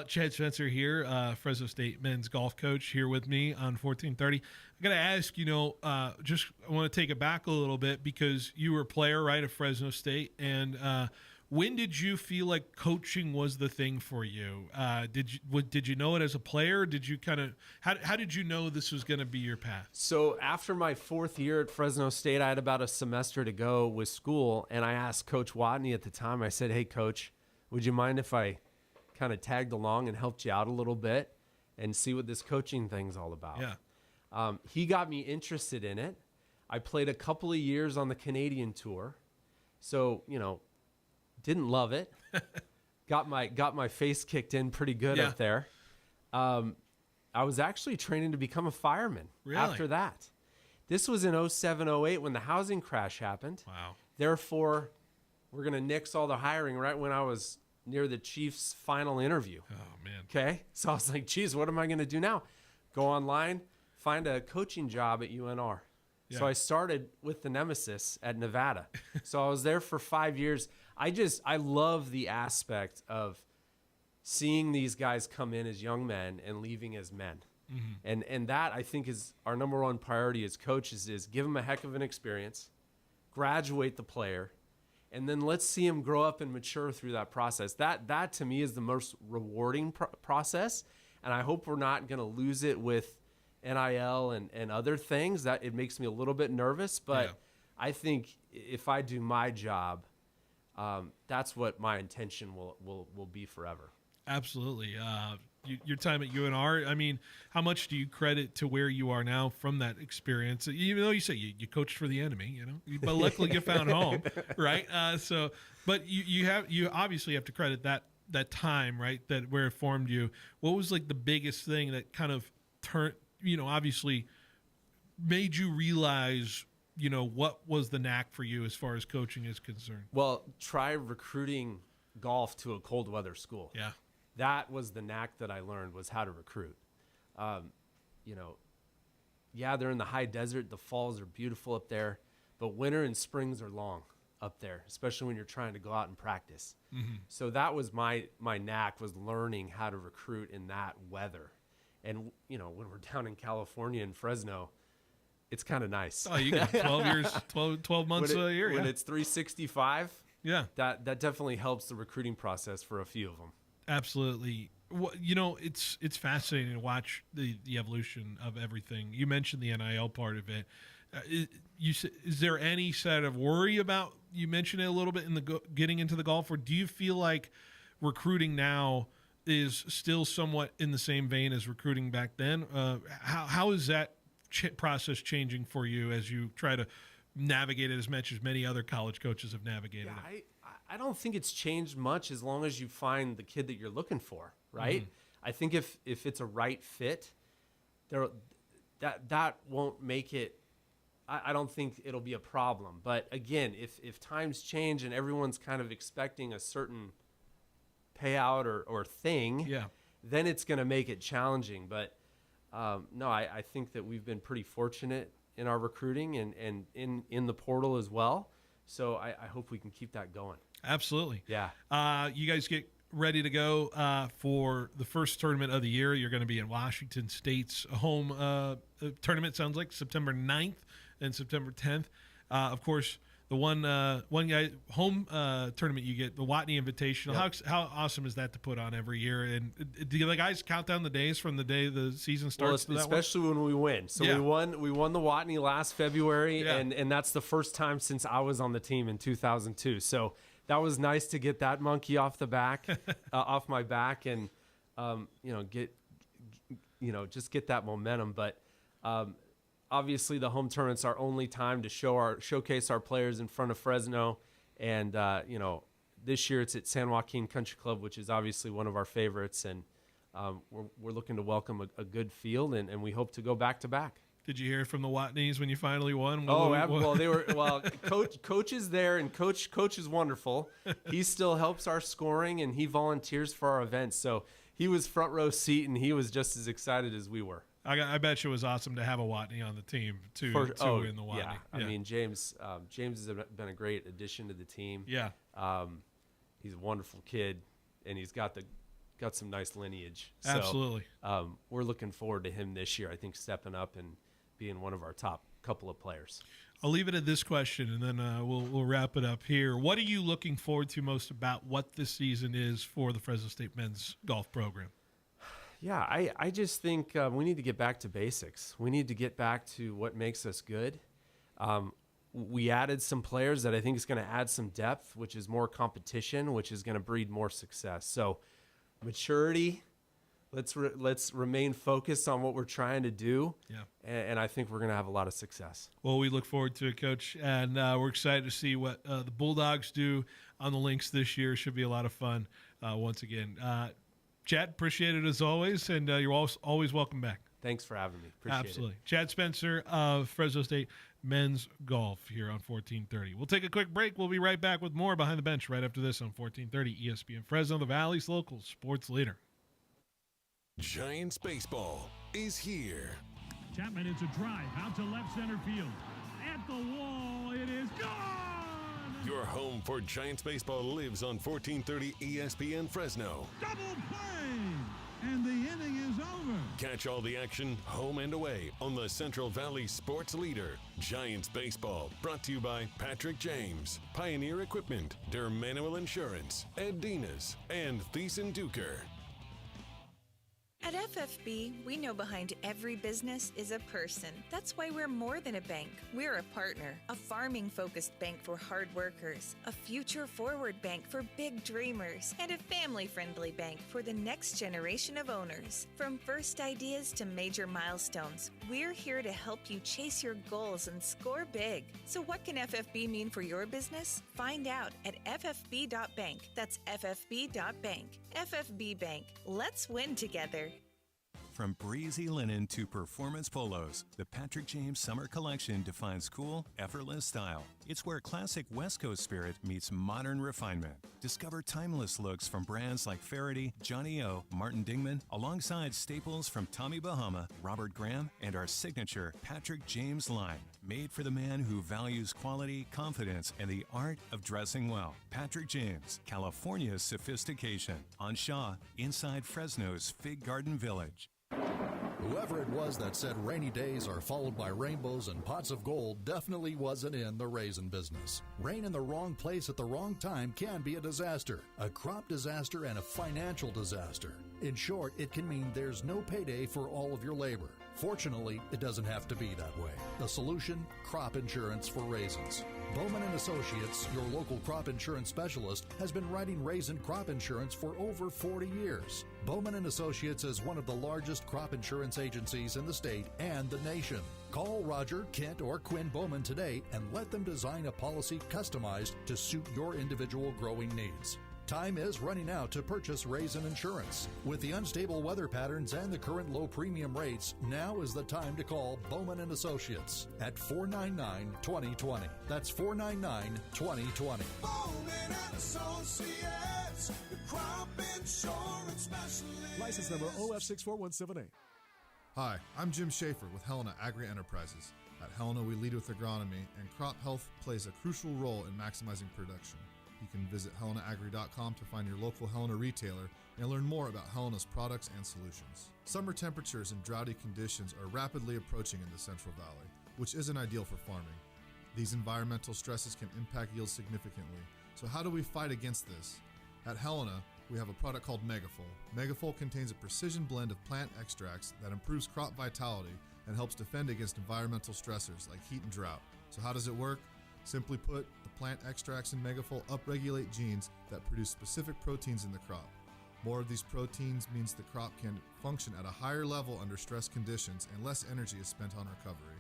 Chad Spencer here, Fresno State men's golf coach, here with me on 1430. I got to ask, I want to take it back a little bit because you were a player, right, at Fresno State. And when did you feel like coaching was the thing for you? Did you know it as a player? Did you how did you know this was going to be your path? So after my 4th year at Fresno State, I had about a semester to go with school. And I asked Coach Watney at the time, I said, hey, Coach, would you mind if I kind of tagged along and helped you out a little bit and see what this coaching thing's all about? Yeah. He got me interested in it. I played a couple of years on the Canadian tour. So, didn't love it. got my face kicked in pretty good up there. I was actually training to become a fireman after that. This was in 07, 08 when the housing crash happened. Wow. Therefore, we're going to nix all the hiring right when I was near the Chiefs' final interview. Oh, man. Okay. So I was like, geez, what am I going to do now? Go online, find a coaching job at UNR. Yeah. So I started with the Nemesis at Nevada. So I was there for 5 years. I love the aspect of seeing these guys come in as young men and leaving as men. Mm-hmm. And that, I think, is our number one priority as coaches, is give them a heck of an experience, graduate the player, and then let's see him grow up and mature through that process. That to me is the most rewarding process, and I hope we're not going to lose it with NIL and other things. That it makes me a little bit nervous, but I think if I do my job, that's what my intention will be forever. Absolutely. Your time at UNR, I mean, how much do you credit to where you are now from that experience? Even though you say you coached for the enemy, you know, but luckily you found home, right? But you obviously have to credit that time, right? That where it formed you. What was like the biggest thing that kind of turned, you know, obviously made you realize, you know, what was the knack for you as far as coaching is concerned? Well, try recruiting golf to a cold weather school. Yeah. That was the knack that I learned, was how to recruit. You know, yeah, they're in the high desert. The falls are beautiful up there, but winter and springs are long up there, especially when you're trying to go out and practice. Mm-hmm. So that was my knack, was learning how to recruit in that weather. And, you know, when we're down in California in Fresno, it's kind of nice. Oh, you got 12 months a year. When it's 365, yeah, that definitely helps the recruiting process for a few of them. Absolutely. Well, you know, it's fascinating to watch the evolution of everything. You mentioned the NIL part of it. Is there any set of worry about, you mentioned it a little bit in the getting into the golf, or do you feel like recruiting now is still somewhat in the same vein as recruiting back then? How is that process changing for you as you try to navigate it as much as many other college coaches have navigated it? I don't think it's changed much, as long as you find the kid that you're looking for, right? Mm-hmm. I think if it's a right fit, that won't make it. I don't think it'll be a problem. But again, if times change and everyone's kind of expecting a certain payout or thing, then it's going to make it challenging. But no, I think that we've been pretty fortunate in our recruiting and in the portal as well. So I hope we can keep that going. Absolutely. Yeah. You guys get ready to go for the first tournament of the year. You're going to be in Washington State's home tournament, sounds like September 9th and September 10th. Of course, the one guy home tournament you get, the Watney Invitational. Yep. How awesome is that to put on every year? And do the guys count down the days from the day the season starts? Well, especially when we win. So we won the Watney last February, and that's the first time since I was on the team in 2002. So that was nice to get that monkey off the back, off my back, and just get that momentum. But obviously, the home tournament's our only time to showcase our players in front of Fresno, and this year it's at San Joaquin Country Club, which is obviously one of our favorites, and we're looking to welcome a good field, and we hope to go back to back. Did you hear from the Watneys when you finally won? Coach is there, and coach is wonderful. He still helps our scoring, and he volunteers for our events. So he was front row seat, and he was just as excited as we were. I bet you it was awesome to have a Watney on the team to win the Watney. Yeah. I mean, James has been a great addition to the team. Yeah. He's a wonderful kid, and he's got some nice lineage. Absolutely. So, we're looking forward to him this year, I think, stepping up and being one of our top couple of players. I'll leave it at this question, and then we'll wrap it up here. What are you looking forward to most about what this season is for the Fresno State men's golf program? Yeah, I just think we need to get back to basics. We need to get back to what makes us good. We added some players that I think is going to add some depth, which is more competition, which is going to breed more success. So maturity, let's remain focused on what we're trying to do, and I think we're going to have a lot of success. Well, we look forward to it, Coach, and we're excited to see what the Bulldogs do on the links this year. Should be a lot of fun once again. Chad, appreciate it as always, and you're always welcome back. Thanks for having me. Appreciate it. Absolutely. Chad Spencer of Fresno State men's golf here on 1430. We'll take a quick break. We'll be right back with more Behind the Bench right after this on 1430 ESPN Fresno, the Valley's local sports leader. Giants baseball is here. Chapman, it's a drive out to left center field. At the wall, it is gone! Your home for Giants baseball lives on 1430 ESPN Fresno. Double play! And the inning is over. Catch all the action home and away on the Central Valley sports leader, Giants baseball. Brought to you by Patrick James, Pioneer Equipment, Der Manual Insurance, Ed Dinas, and Thiessen Duker. At FFB, we know behind every business is a person. That's why we're more than a bank. We're a partner, a farming-focused bank for hard workers, a future-forward bank for big dreamers, and a family-friendly bank for the next generation of owners. From first ideas to major milestones, we're here to help you chase your goals and score big. So what can FFB mean for your business? Find out at ffb.bank. That's ffb.bank. FFB Bank. Let's win together. From breezy linen to performance polos, the Patrick James Summer Collection defines cool, effortless style. It's where classic West Coast spirit meets modern refinement. Discover timeless looks from brands like Faraday, Johnny O, Martin Dingman, alongside staples from Tommy Bahama, Robert Graham, and our signature Patrick James line. Made for the man who values quality, confidence, and the art of dressing well. Patrick James, California's sophistication. On Shaw, inside Fresno's Fig Garden Village. Whoever it was that said rainy days are followed by rainbows and pots of gold definitely wasn't in the raisin business. Rain in the wrong place at the wrong time can be a disaster, a crop disaster and a financial disaster. In short, it can mean there's no payday for all of your labor. Fortunately, it doesn't have to be that way. The solution? Crop insurance for raisins. Bowman & Associates, your local crop insurance specialist, has been writing raisin crop insurance for over 40 years. Bowman & Associates is one of the largest crop insurance agencies in the state and the nation. Call Roger, Kent, or Quinn Bowman today and let them design a policy customized to suit your individual growing needs. Time is running out to purchase raisin insurance. With the unstable weather patterns and the current low premium rates, now is the time to call Bowman & Associates at 499-2020. That's 499-2020. Bowman & Associates, the crop insurance specialist. License number OF64178. Hi, I'm Jim Schaefer with Helena Agri Enterprises. At Helena, we lead with agronomy, and crop health plays a crucial role in maximizing production. You can visit helenaagri.com to find your local Helena retailer and learn more about Helena's products and solutions. Summer temperatures and droughty conditions are rapidly approaching in the Central Valley, which isn't ideal for farming. These environmental stresses can impact yields significantly. So how do we fight against this? At Helena, we have a product called Megafol. Megafol contains a precision blend of plant extracts that improves crop vitality and helps defend against environmental stressors like heat and drought. So how does it work? Simply put, the plant extracts in Megafol upregulate genes that produce specific proteins in the crop. More of these proteins means the crop can function at a higher level under stress conditions and less energy is spent on recovery.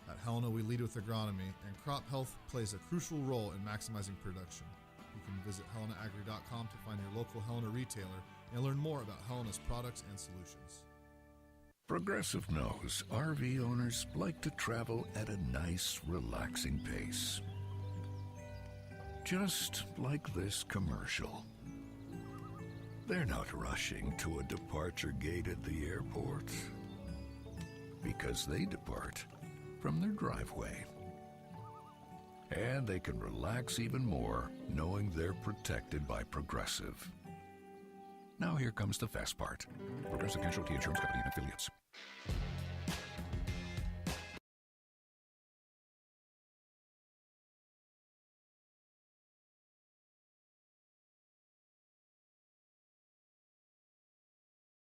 At Helena, we lead with agronomy, and crop health plays a crucial role in maximizing production. You can visit helenaagri.com to find your local Helena retailer and learn more about Helena's products and solutions. Progressive knows RV owners like to travel at a nice, relaxing pace. Just like this commercial. They're not rushing to a departure gate at the airport because they depart from their driveway. And they can relax even more knowing they're protected by Progressive. Now here comes the fast part. Progressive Casualty Insurance Company and Affiliates.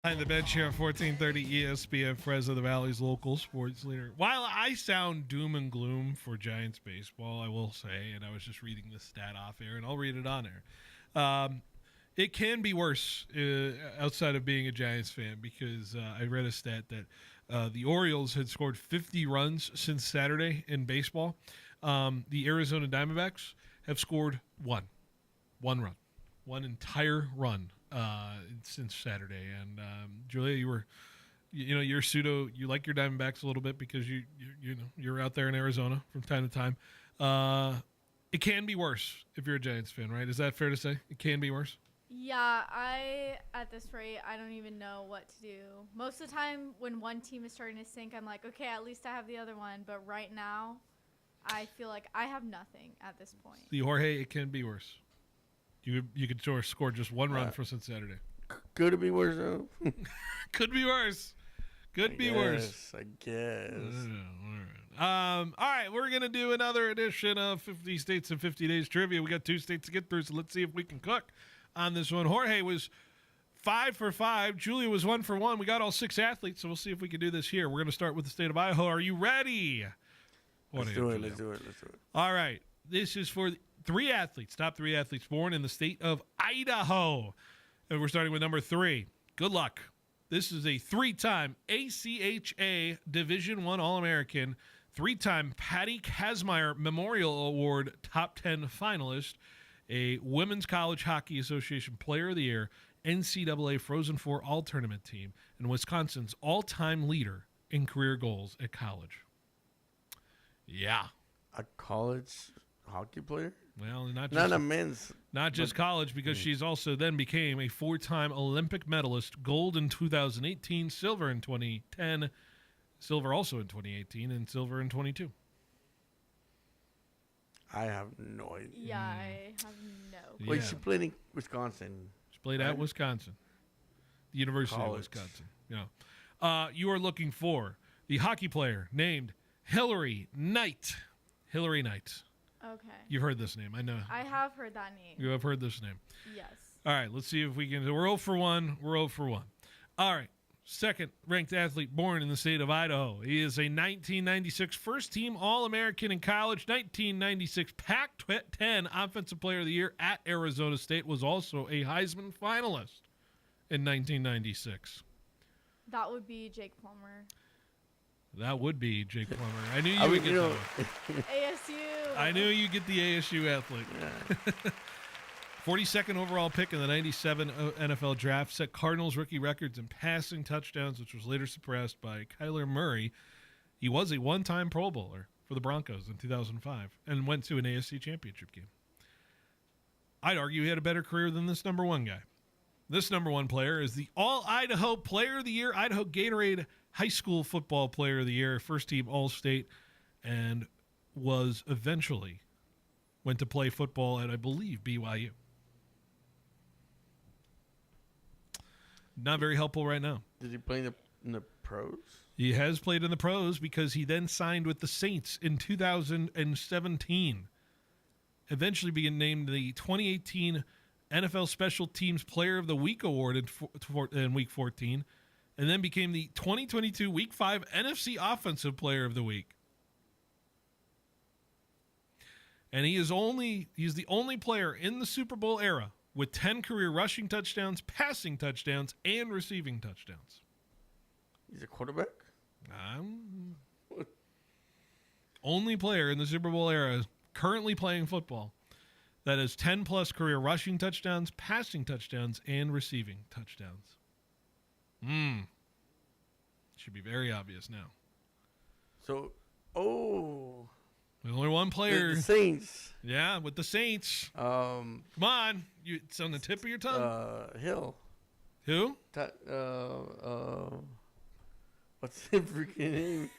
Behind the Bench here on 1430 ESPN Fresno, the Valley's local sports leader. While I sound doom and gloom for Giants baseball, I will say, and I was just reading this stat off air, and I'll read it on air. It can be worse outside of being a Giants fan because I read a stat that the Orioles had scored 50 runs since Saturday in baseball. The Arizona Diamondbacks have scored one entire run since Saturday. And Julia, you were You like your Diamondbacks a little bit because you're out there in Arizona from time to time. It can be worse if you're a Giants fan, right? Is that fair to say? It can be worse. Yeah, at this rate, I don't even know what to do. Most of the time when one team is starting to sink, I'm like, okay, at least I have the other one. But right now, I feel like I have nothing at this point. The Jorge, it can be worse. You could score just one run for Saturday. Could it be worse, though? Could be worse. Could be worse. I guess. All right, we're going to do another edition of 50 States in 50 Days Trivia. We got 2 states to get through, so let's see if we can cook on this one. Jorge was 5 for 5. Julia was 1 for 1. We got all 6 athletes, so we'll see if we can do this here. We're going to start with the state of Idaho. Are you ready? Let's do it. All right. This is for 3 athletes, top 3 athletes born in the state of Idaho. And we're starting with number 3. Good luck. This is a 3-time ACHA Division I All-American, 3-time Patty Kazmaier Memorial Award top 10 finalist, a Women's College Hockey Association Player of the Year, NCAA Frozen Four All-Tournament team, and Wisconsin's all-time leader in career goals at college. Yeah. A college hockey player? Well, not a men's. Not just college, because she's also then became a 4-time Olympic medalist, gold in 2018, silver in 2010, silver also in 2018, and silver in 22. I have no idea. Yeah, I have no. Wait, she played in Wisconsin. She played at Wisconsin, the University of Wisconsin. Yeah. You are looking for the hockey player named Hillary Knight. Hillary Knight. Okay. You've heard this name, I know. I have heard that name. You have heard this name. Yes. All right, let's see if we can. We're 0 for 1. We're 0 for 1. All right. Second-ranked athlete born in the state of Idaho. He is a 1996 first-team All-American in college, 1996 Pac-10 Offensive Player of the Year at Arizona State, was also a Heisman finalist in 1996. That would be Jake Plummer. That would be Jake Plummer. I knew you would get that one. ASU. I knew you'd get the ASU athlete. Yeah. 42nd overall pick in the 97 NFL draft, set Cardinals rookie records in passing touchdowns, which was later suppressed by Kyler Murray. He was a one-time Pro Bowler for the Broncos in 2005 and went to an AFC championship game. I'd argue he had a better career than this number 1 guy. This number 1 player is the All-Idaho Player of the Year, Idaho Gatorade High School Football Player of the Year, first-team All-State, and went to play football at, I believe, BYU. Not very helpful right now. Did he play in the pros? He has played in the pros because he then signed with the Saints in 2017. Eventually being named the 2018 NFL Special Teams Player of the Week award in Week 14, and then became the 2022 Week 5 NFC Offensive Player of the Week. And he's the only player in the Super Bowl era with 10 career rushing touchdowns, passing touchdowns, and receiving touchdowns. He's a quarterback? Only player in the Super Bowl era currently playing football that has 10-plus career rushing touchdowns, passing touchdowns, and receiving touchdowns. Should be very obvious now. There's only one player. The Saints. Yeah, with the Saints. Come on. It's on the tip of your tongue. Hill. Who? What's his freaking name?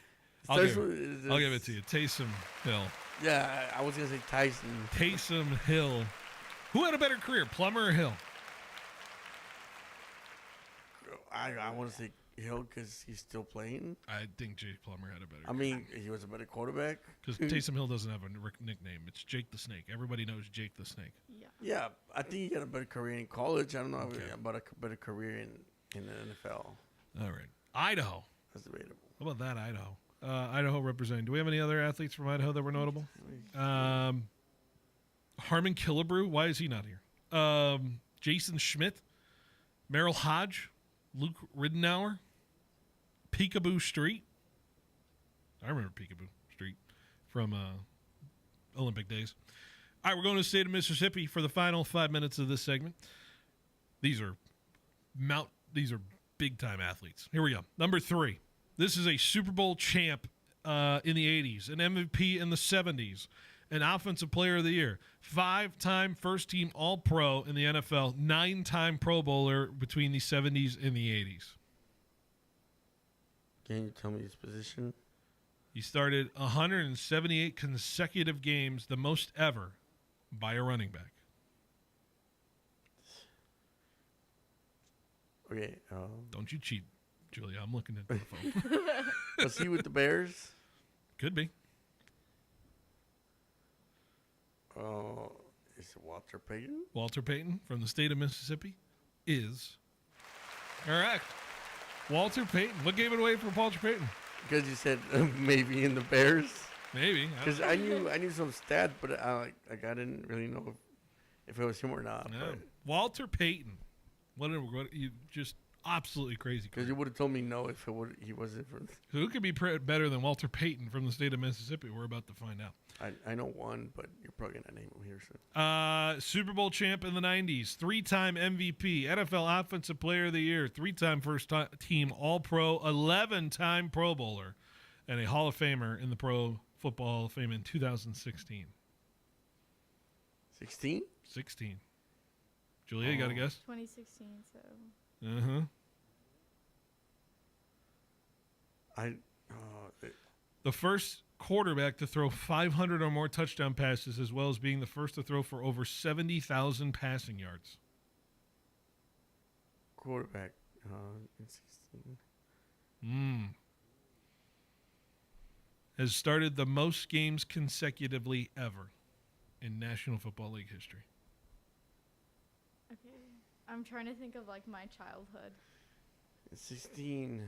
I'll give it to you. Taysom Hill. Yeah, I was going to say Tyson. Taysom Hill. Who had a better career, Plummer or Hill? I want to say Hill because he's still playing. I think Jake Plummer had a better career. I mean, he was a better quarterback. Because Taysom Hill doesn't have a nickname. It's Jake the Snake. Everybody knows Jake the Snake. Yeah, I think he got a better career in college. I don't know about a better career in the NFL. All right. Idaho. That's debatable. How about that, Idaho? Idaho representing. Do we have any other athletes from Idaho that were notable? Harmon Killebrew. Why is he not here? Jason Schmidt. Merrill Hodge. Luke Ridenour. Peekaboo Street. I remember Peekaboo Street from Olympic days. All right, we're going to the state of Mississippi for the final 5 minutes of this segment. These are big-time athletes. Here we go. Number 3. This is a Super Bowl champ in the 80s, an MVP in the 70s, an Offensive Player of the Year, 5-time first-team All-Pro in the NFL, 9-time Pro Bowler between the 70s and the 80s. Can you tell me his position? He started 178 consecutive games, the most ever, by a running back. Okay. Don't you cheat, Julia. I'm looking at the phone. Was he with the Bears? Could be. Is it Walter Payton? Walter Payton from the state of Mississippi is correct. Walter Payton. What gave it away for Walter Payton? Because you said maybe in the Bears. Maybe. Because I knew some stat, but I didn't really know if it was him or not. No. Walter Payton. What you just absolutely crazy. Because you would have told me no if he wasn't from. Who could be better than Walter Payton from the state of Mississippi? We're about to find out. I know one, but you're probably gonna name him here soon. Super Bowl champ in the 90s, 3-time MVP, NFL Offensive Player of the Year, 3-time first-team All-Pro, 11-time Pro Bowler, and a Hall of Famer in the Pro Football Hall of Fame in 2016. 16? 16. Julia, you got to guess? 2016, so. The first quarterback to throw 500 or more touchdown passes, as well as being the first to throw for over 70,000 passing yards. Quarterback in 16. Has started the most games consecutively ever in National Football League history. Okay. I'm trying to think of, like, my childhood. 16.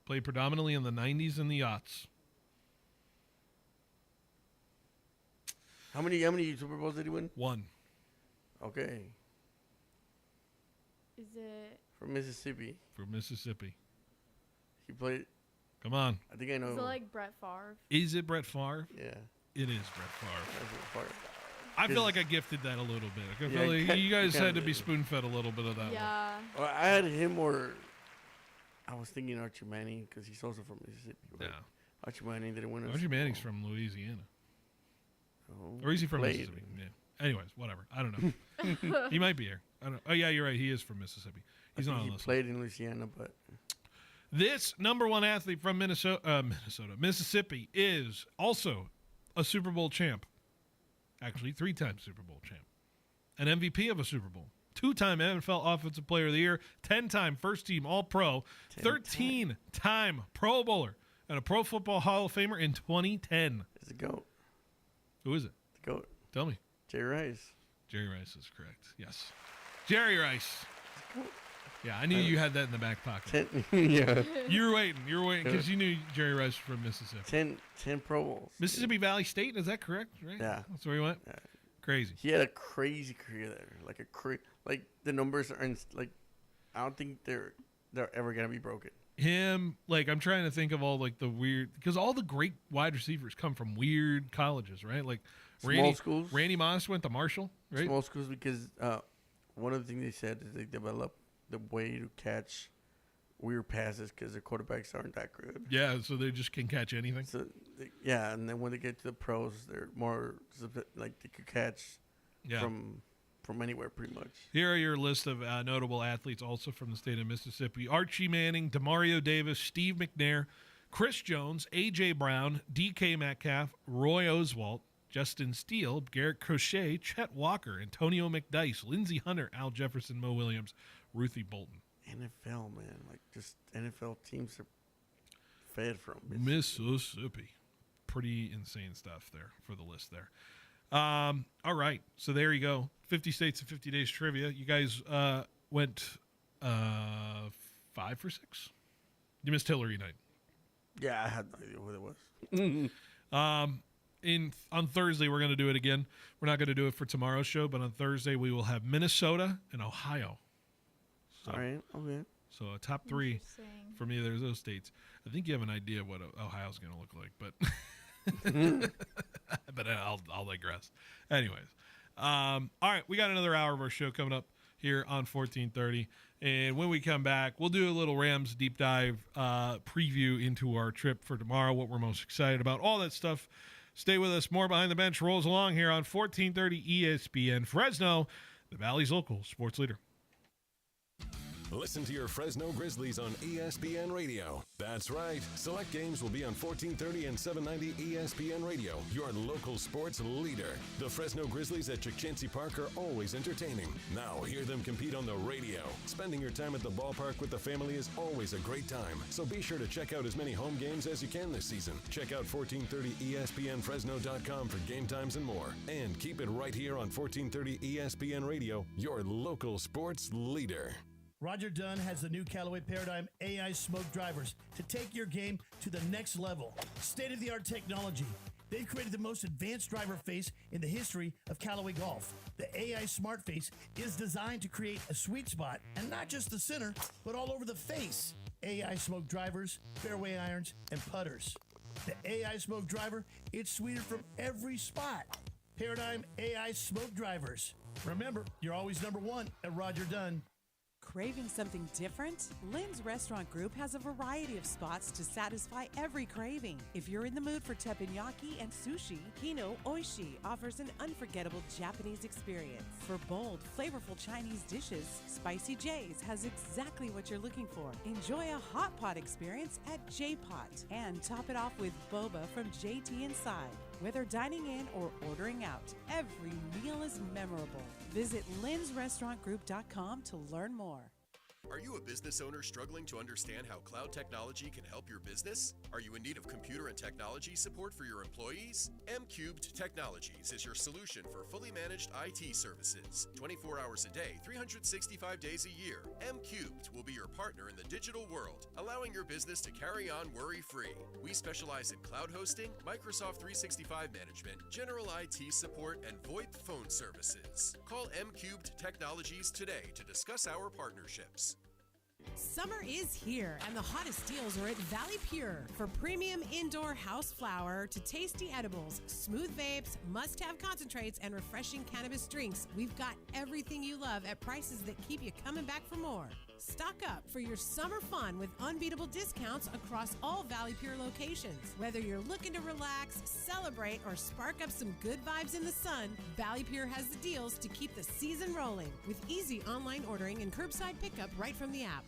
Played predominantly in the 90s and the aughts. How many Super Bowls did he win? 1. Okay. Is it? From Mississippi. From Mississippi. He played. Come on. I think I know. Is it like Brett Favre? Is it Brett Favre? Yeah. It is Brett Favre. Favre. I feel like I gifted that a little bit. I feel like you guys had to be spoon-fed a little bit of that Yeah. one. Well, I had him or I was thinking Archie Manning because he's also from Mississippi. Right? Yeah. Archie Manning didn't win. Archie Manning's from Louisiana. Oh, Or is he from played. Mississippi? Yeah. Anyways, whatever. I don't know. He might be here. I don't. Oh yeah, you're right. He is from Mississippi. He's not on He this. played in Louisiana, but This number 1 athlete from Mississippi is also a Super Bowl champ. Actually, 3-time Super Bowl champ. An MVP of a Super Bowl. 2-time NFL Offensive Player of the Year. 10-time first-team All-Pro. 13-time Pro Bowler. And a Pro Football Hall of Famer in 2010. It's the GOAT. Who is it? The GOAT. Tell me. Jerry Rice. Jerry Rice is correct. Yes. Jerry Rice. Yeah, I knew you had that in the back pocket. Yeah. You were waiting because you knew Jerry Rice was from Mississippi. 10 Pro Bowls. Mississippi Valley State, is that correct? Right? Yeah. That's where he went? Yeah. Crazy. He had a crazy career there. Like the numbers are like I don't think they're ever gonna be broken. Him, like I'm trying to think of all like the weird because all the great wide receivers come from weird colleges, right? Like Small schools. Randy Moss went to Marshall, right? Small schools because one of the things they said is they developed the way to catch weird passes because their quarterbacks aren't that good. Yeah, so they just can catch anything. So yeah, and then when they get to the pros, they're more like they could catch from anywhere pretty much. Here are your list of notable athletes also from the state of Mississippi. Archie Manning, Demario Davis, Steve McNair, Chris Jones, A.J. Brown, D.K. Metcalf, Roy Oswalt, Justin Steele, Garrett Crochet, Chet Walker, Antonio McDyess, Lindsey Hunter, Al Jefferson, Mo Williams, Ruthie Bolton. NFL, man. Like, just NFL teams are fed from Mississippi. Pretty insane stuff there for the list there. All right. So there you go. 50 states and 50 days trivia. You guys went 5 for 6. You missed Hillary night. Yeah, I had no idea what it was. On Thursday, we're going to do it again. We're not going to do it for tomorrow's show, but on Thursday, we will have Minnesota and Ohio. So, all right. Okay. So a top 3 from either of those states. I think you have an idea of what Ohio's going to look like, but but I'll digress. Anyways, All right, we got another hour of our show coming up here on 1430. And when we come back, we'll do a little Rams deep dive preview into our trip for tomorrow, what we're most excited about, all that stuff. Stay with us. More Behind the Bench rolls along here on 1430 ESPN Fresno, the Valley's local sports leader. Listen to your Fresno Grizzlies on ESPN Radio. That's right. Select games will be on 1430 and 790 ESPN Radio, your local sports leader. The Fresno Grizzlies at Chikchinsi Park are always entertaining. Now hear them compete on the radio. Spending your time at the ballpark with the family is always a great time. So be sure to check out as many home games as you can this season. Check out 1430ESPNFresno.com for game times and more. And keep it right here on 1430 ESPN Radio, your local sports leader. Roger Dunn has the new Callaway Paradigm AI smoke drivers to take your game to the next level. State-of-the-art technology. They've created the most advanced driver face in the history of Callaway Golf. The AI Smart Face is designed to create a sweet spot, and not just the center, but all over the face. AI smoke drivers, fairway irons, and putters. The AI smoke driver, it's sweeter from every spot. Paradigm AI smoke drivers. Remember, you're always number one at Roger Dunn. Craving something different? Lynn's Restaurant Group has a variety of spots to satisfy every craving. If you're in the mood for teppanyaki and sushi, Hino Oishi offers an unforgettable Japanese experience. For bold, flavorful Chinese dishes, Spicy J's has exactly what you're looking for. Enjoy a hot pot experience at J-Pot and top it off with boba from JT Inside. Whether dining in or ordering out, every meal is memorable. Visit lynsrestaurantgroup.com to learn more. Are you a business owner struggling to understand how cloud technology can help your business? Are you in need of computer and technology support for your employees? M-Cubed Technologies is your solution for fully managed IT services. 24 hours a day, 365 days a year. M-Cubed will be your partner in the digital world, allowing your business to carry on worry-free. We specialize in cloud hosting, Microsoft 365 management, general IT support, and VoIP phone services. Call M-Cubed Technologies today to discuss our partnerships. Summer is here, and the hottest deals are at Valley Pure. For premium indoor house flower to tasty edibles, smooth vapes, must-have concentrates, and refreshing cannabis drinks, we've got everything you love at prices that keep you coming back for more. Stock up for your summer fun with unbeatable discounts across all Valley Pure locations. Whether you're looking to relax, celebrate, or spark up some good vibes in the sun, Valley Pure has the deals to keep the season rolling with easy online ordering and curbside pickup right from the app.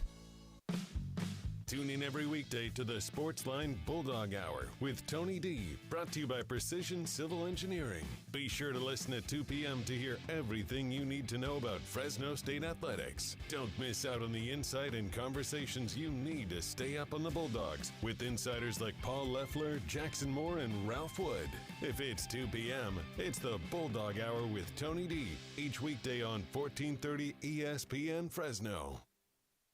Tune in every weekday to the Sportsline Bulldog Hour with Tony D, brought to you by Precision Civil Engineering. Be sure to listen at 2 p.m. to hear everything you need to know about Fresno State Athletics. Don't miss out on the insight and conversations you need to stay up on the Bulldogs with insiders like Paul Leffler, Jackson Moore, and Ralph Wood. If it's 2 p.m., it's the Bulldog Hour with Tony D, each weekday on 1430 ESPN Fresno.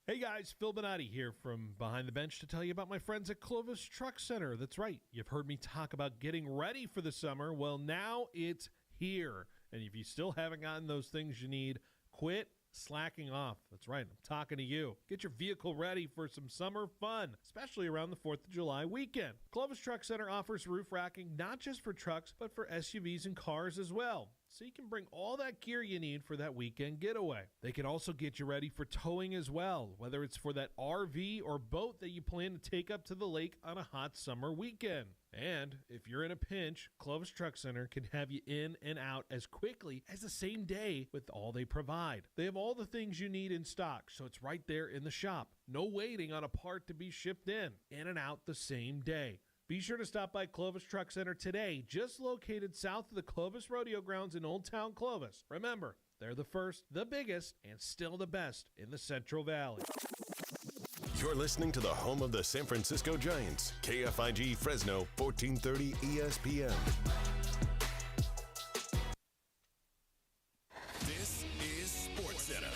Hey guys, Phil Benotti here from Behind the Bench to tell you about my friends at Clovis Truck Center. That's right, you've heard me talk about getting ready for the summer. Well, now it's here. And if you still haven't gotten those things you need, quit slacking off. That's right, I'm talking to you. Get your vehicle ready for some summer fun, especially around the 4th of July weekend. Clovis Truck Center offers roof racking not just for trucks, but for SUVs and cars as well. So you can bring all that gear you need for that weekend getaway. They can also get you ready for towing as well, whether it's for that RV or boat that you plan to take up to the lake on a hot summer weekend. And if you're in a pinch, Clovis Truck Center can have you in and out as quickly as the same day with all they provide. They have all the things you need in stock, so it's right there in the shop. No waiting on a part to be shipped in and out the same day. Be sure to stop by Clovis Truck Center today, just located south of the Clovis Rodeo Grounds in Old Town Clovis. Remember, they're the first, the biggest, and still the best in the Central Valley. You're listening to the home of the San Francisco Giants, KFIG Fresno, 1430 ESPN. This is SportsCenter.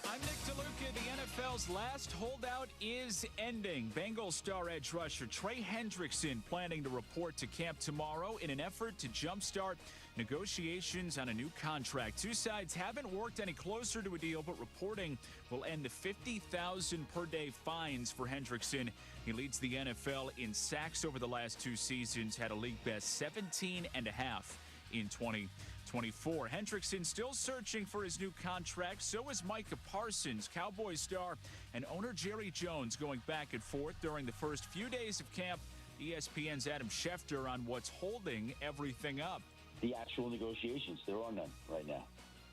I'm Nick DeLuca. The NFL NFL's last holdout is ending. Bengals star edge rusher Trey Hendrickson planning to report to camp tomorrow in an effort to jumpstart negotiations on a new contract. Two sides haven't worked any closer to a deal, but reporting will end the $50,000 per day fines for Hendrickson. He leads the NFL in sacks over the last 2 seasons, had a league best 17 and a half in 2024. Hendrickson still searching for his new contract. So is Micah Parsons. Cowboys star and owner Jerry Jones going back and forth during the first few days of camp. ESPN's Adam Schefter on what's holding everything up. The actual negotiations, there are none right now.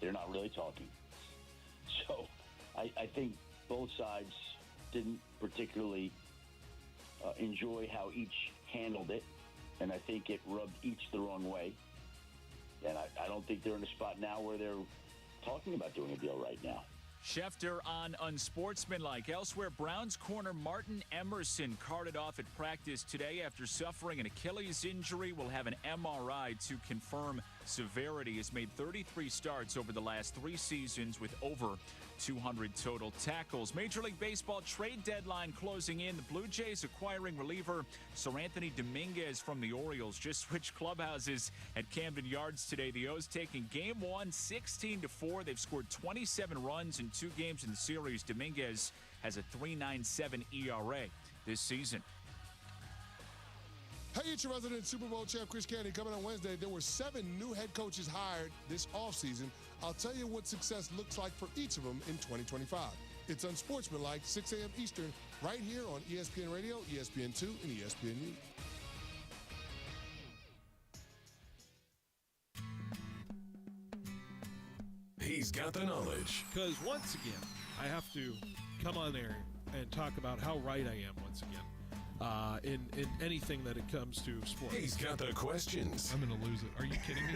They're not really talking. So I think both sides didn't particularly enjoy how each handled it, and I think it rubbed each the wrong way. And I don't think they're in a spot now where they're talking about doing a deal right now. Schefter on unsportsmanlike. Elsewhere, Browns corner Martin Emerson carted off at practice today after suffering an Achilles injury. Will have an MRI to confirm severity. Has made 33 starts over the last 3 seasons with over 200 total tackles. Major League Baseball trade deadline closing in. The Blue Jays acquiring reliever Sir Anthony Dominguez from the Orioles. Just switched clubhouses at Camden Yards today. The O's taking Game 1 16-4. They've scored 27 runs in 2 games in the series. Dominguez has a 3.97 ERA this season. Hey, it's your resident Super Bowl champ, Chris Candy. Coming on Wednesday, there were 7 new head coaches hired this offseason. I'll tell you what success looks like for each of them in 2025. It's Unsportsmanlike, 6 a.m. Eastern, right here on ESPN Radio, ESPN2, and ESPN News. He's got the knowledge. Because once again, I have to come on there and talk about how right I am once again. In anything that it comes to sports. He's got the questions. I'm going to lose it. Are you kidding me?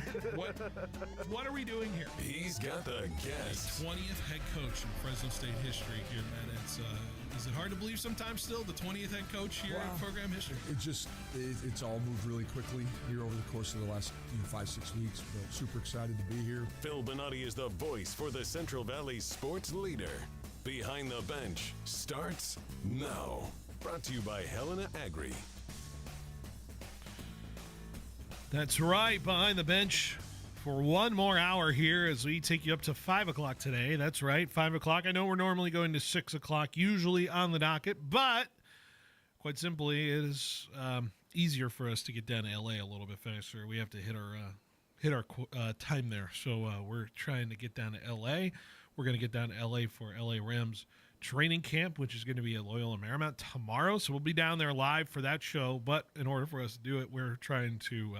What are we doing here? He's got the guests. 20th head coach in Fresno State history here, man. Is it hard to believe sometimes still, the 20th head coach here in program history? It's all moved really quickly here over the course of the last 5-6 weeks, but super excited to be here. Phil Benotti is the voice for the Central Valley sports leader. Behind the Bench starts now. Brought to you by Helena Agri. That's right, Behind the Bench for one more hour here as we take you up to 5 o'clock today. That's right, 5 o'clock. I know we're normally going to 6 o'clock, usually on the docket, but quite simply, it is easier for us to get down to LA a little bit faster. We have to hit our time there, so we're trying to get down to LA. We're going to get down to LA for LA Rams training camp, which is going to be at Loyola Marymount tomorrow. So we'll be down there live for that show. But in order for us to do it, we're trying to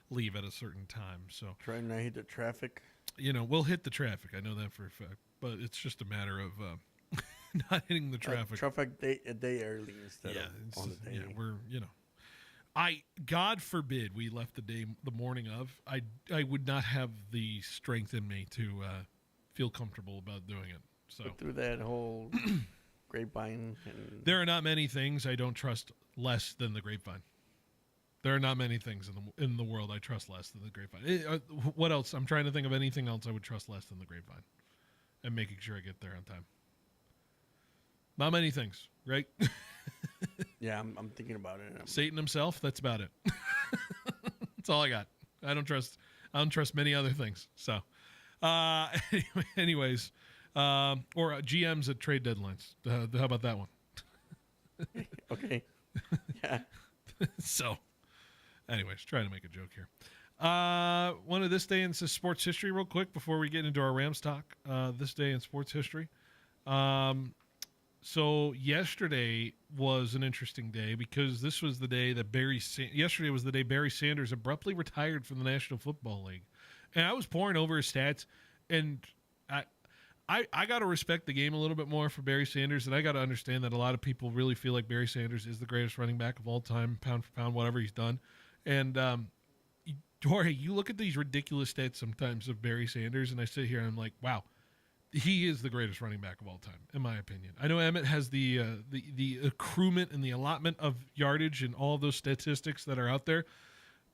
leave at a certain time. So trying not to hit the traffic. We'll hit the traffic. I know that for a fact. But it's just a matter of not hitting the traffic. Traffic a day early instead of on the day. Yeah, we're God forbid we left the morning of. I would not have the strength in me to feel comfortable about doing it. So through that whole grapevine. There are not many things I don't trust less than the grapevine. There are not many things in the world I trust less than the grapevine. What else? I'm trying to think of anything else I would trust less than the grapevine, and making sure I get there on time. Not many things, right? Yeah, I'm thinking about it. Satan himself. That's about it. That's all I got. I don't trust many other things. So, anyways. Or GMs at trade deadlines. How about that one? Okay. Yeah. So, anyways, trying to make a joke here. One of this day in sports history real quick before we get into our Rams talk. This day in sports history. So yesterday was an interesting day because this was the day that yesterday was the day Barry Sanders abruptly retired from the National Football League. And I was pouring over his stats, and I got to respect the game a little bit more for Barry Sanders, and I got to understand that a lot of people really feel like Barry Sanders is the greatest running back of all time, pound for pound, whatever he's done. And, Jorge, you look at these ridiculous stats sometimes of Barry Sanders, and I sit here and I'm like, wow, he is the greatest running back of all time, in my opinion. I know Emmett has the accruement and the allotment of yardage and all of those statistics that are out there.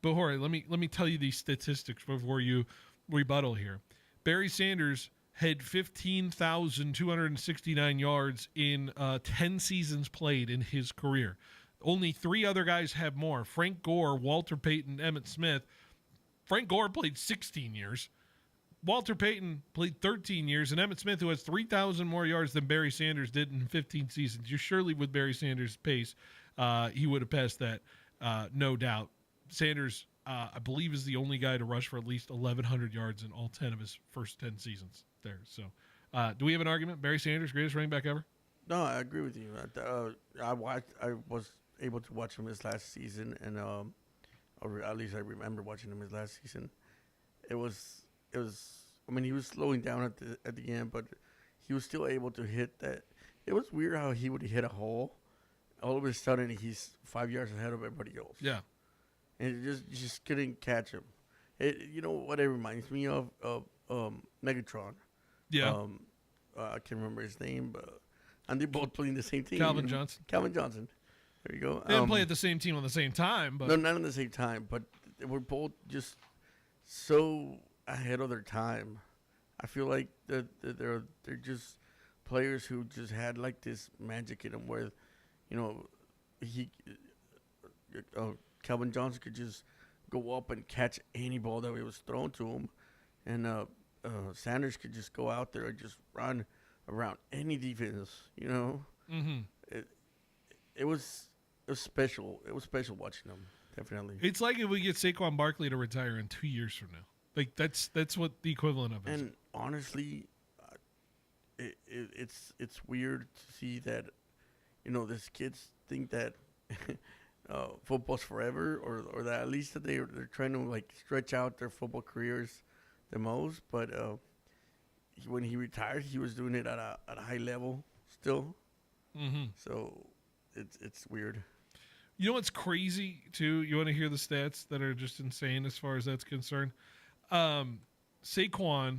But, Jorge, let me tell you these statistics before you rebuttal here. Barry Sanders had 15,269 yards in 10 seasons played in his career. Only 3 other guys have more. Frank Gore, Walter Payton, Emmitt Smith. Frank Gore played 16 years. Walter Payton played 13 years, and Emmitt Smith, who has 3,000 more yards than Barry Sanders did in 15 seasons. You surely, with Barry Sanders' pace, he would have passed that, no doubt. Sanders, I believe, is the only guy to rush for at least 1,100 yards in all 10 of his first 10 seasons there. So, do we have an argument? Barry Sanders, greatest running back ever? No, I agree with you. I was able to watch him his last season, and or at least I remember watching him his last season. It was. I mean, he was slowing down at the end, but he was still able to hit that. It was weird how he would hit a hole. All of a sudden, he's 5 yards ahead of everybody else. Yeah, and you just couldn't catch him. You know what it reminds me of Megatron. Yeah. I can't remember his name, but and they both playing the same team. Calvin Johnson. Calvin Johnson. There you go. They didn't play at the same team on the same time, but no, not at the same time. But they were both just so ahead of their time. I feel like they're just players who just had like this magic in them, where, you know, Calvin Johnson could just go up and catch any ball that was thrown to him, and Sanders could just go out there and just run around any defense. You know, it was special. It was special watching them. Definitely. It's like if we get Saquon Barkley to retire in 2 years from now. Like that's what the equivalent of is. And honestly, it's weird to see that, you know, these kids think that football's forever, or that at least that they're trying to like stretch out their football careers the most. But when he retired, he was doing it at a high level still. So it's weird. You know what's crazy too? You want to hear the stats that are just insane as far as that's concerned? Saquon,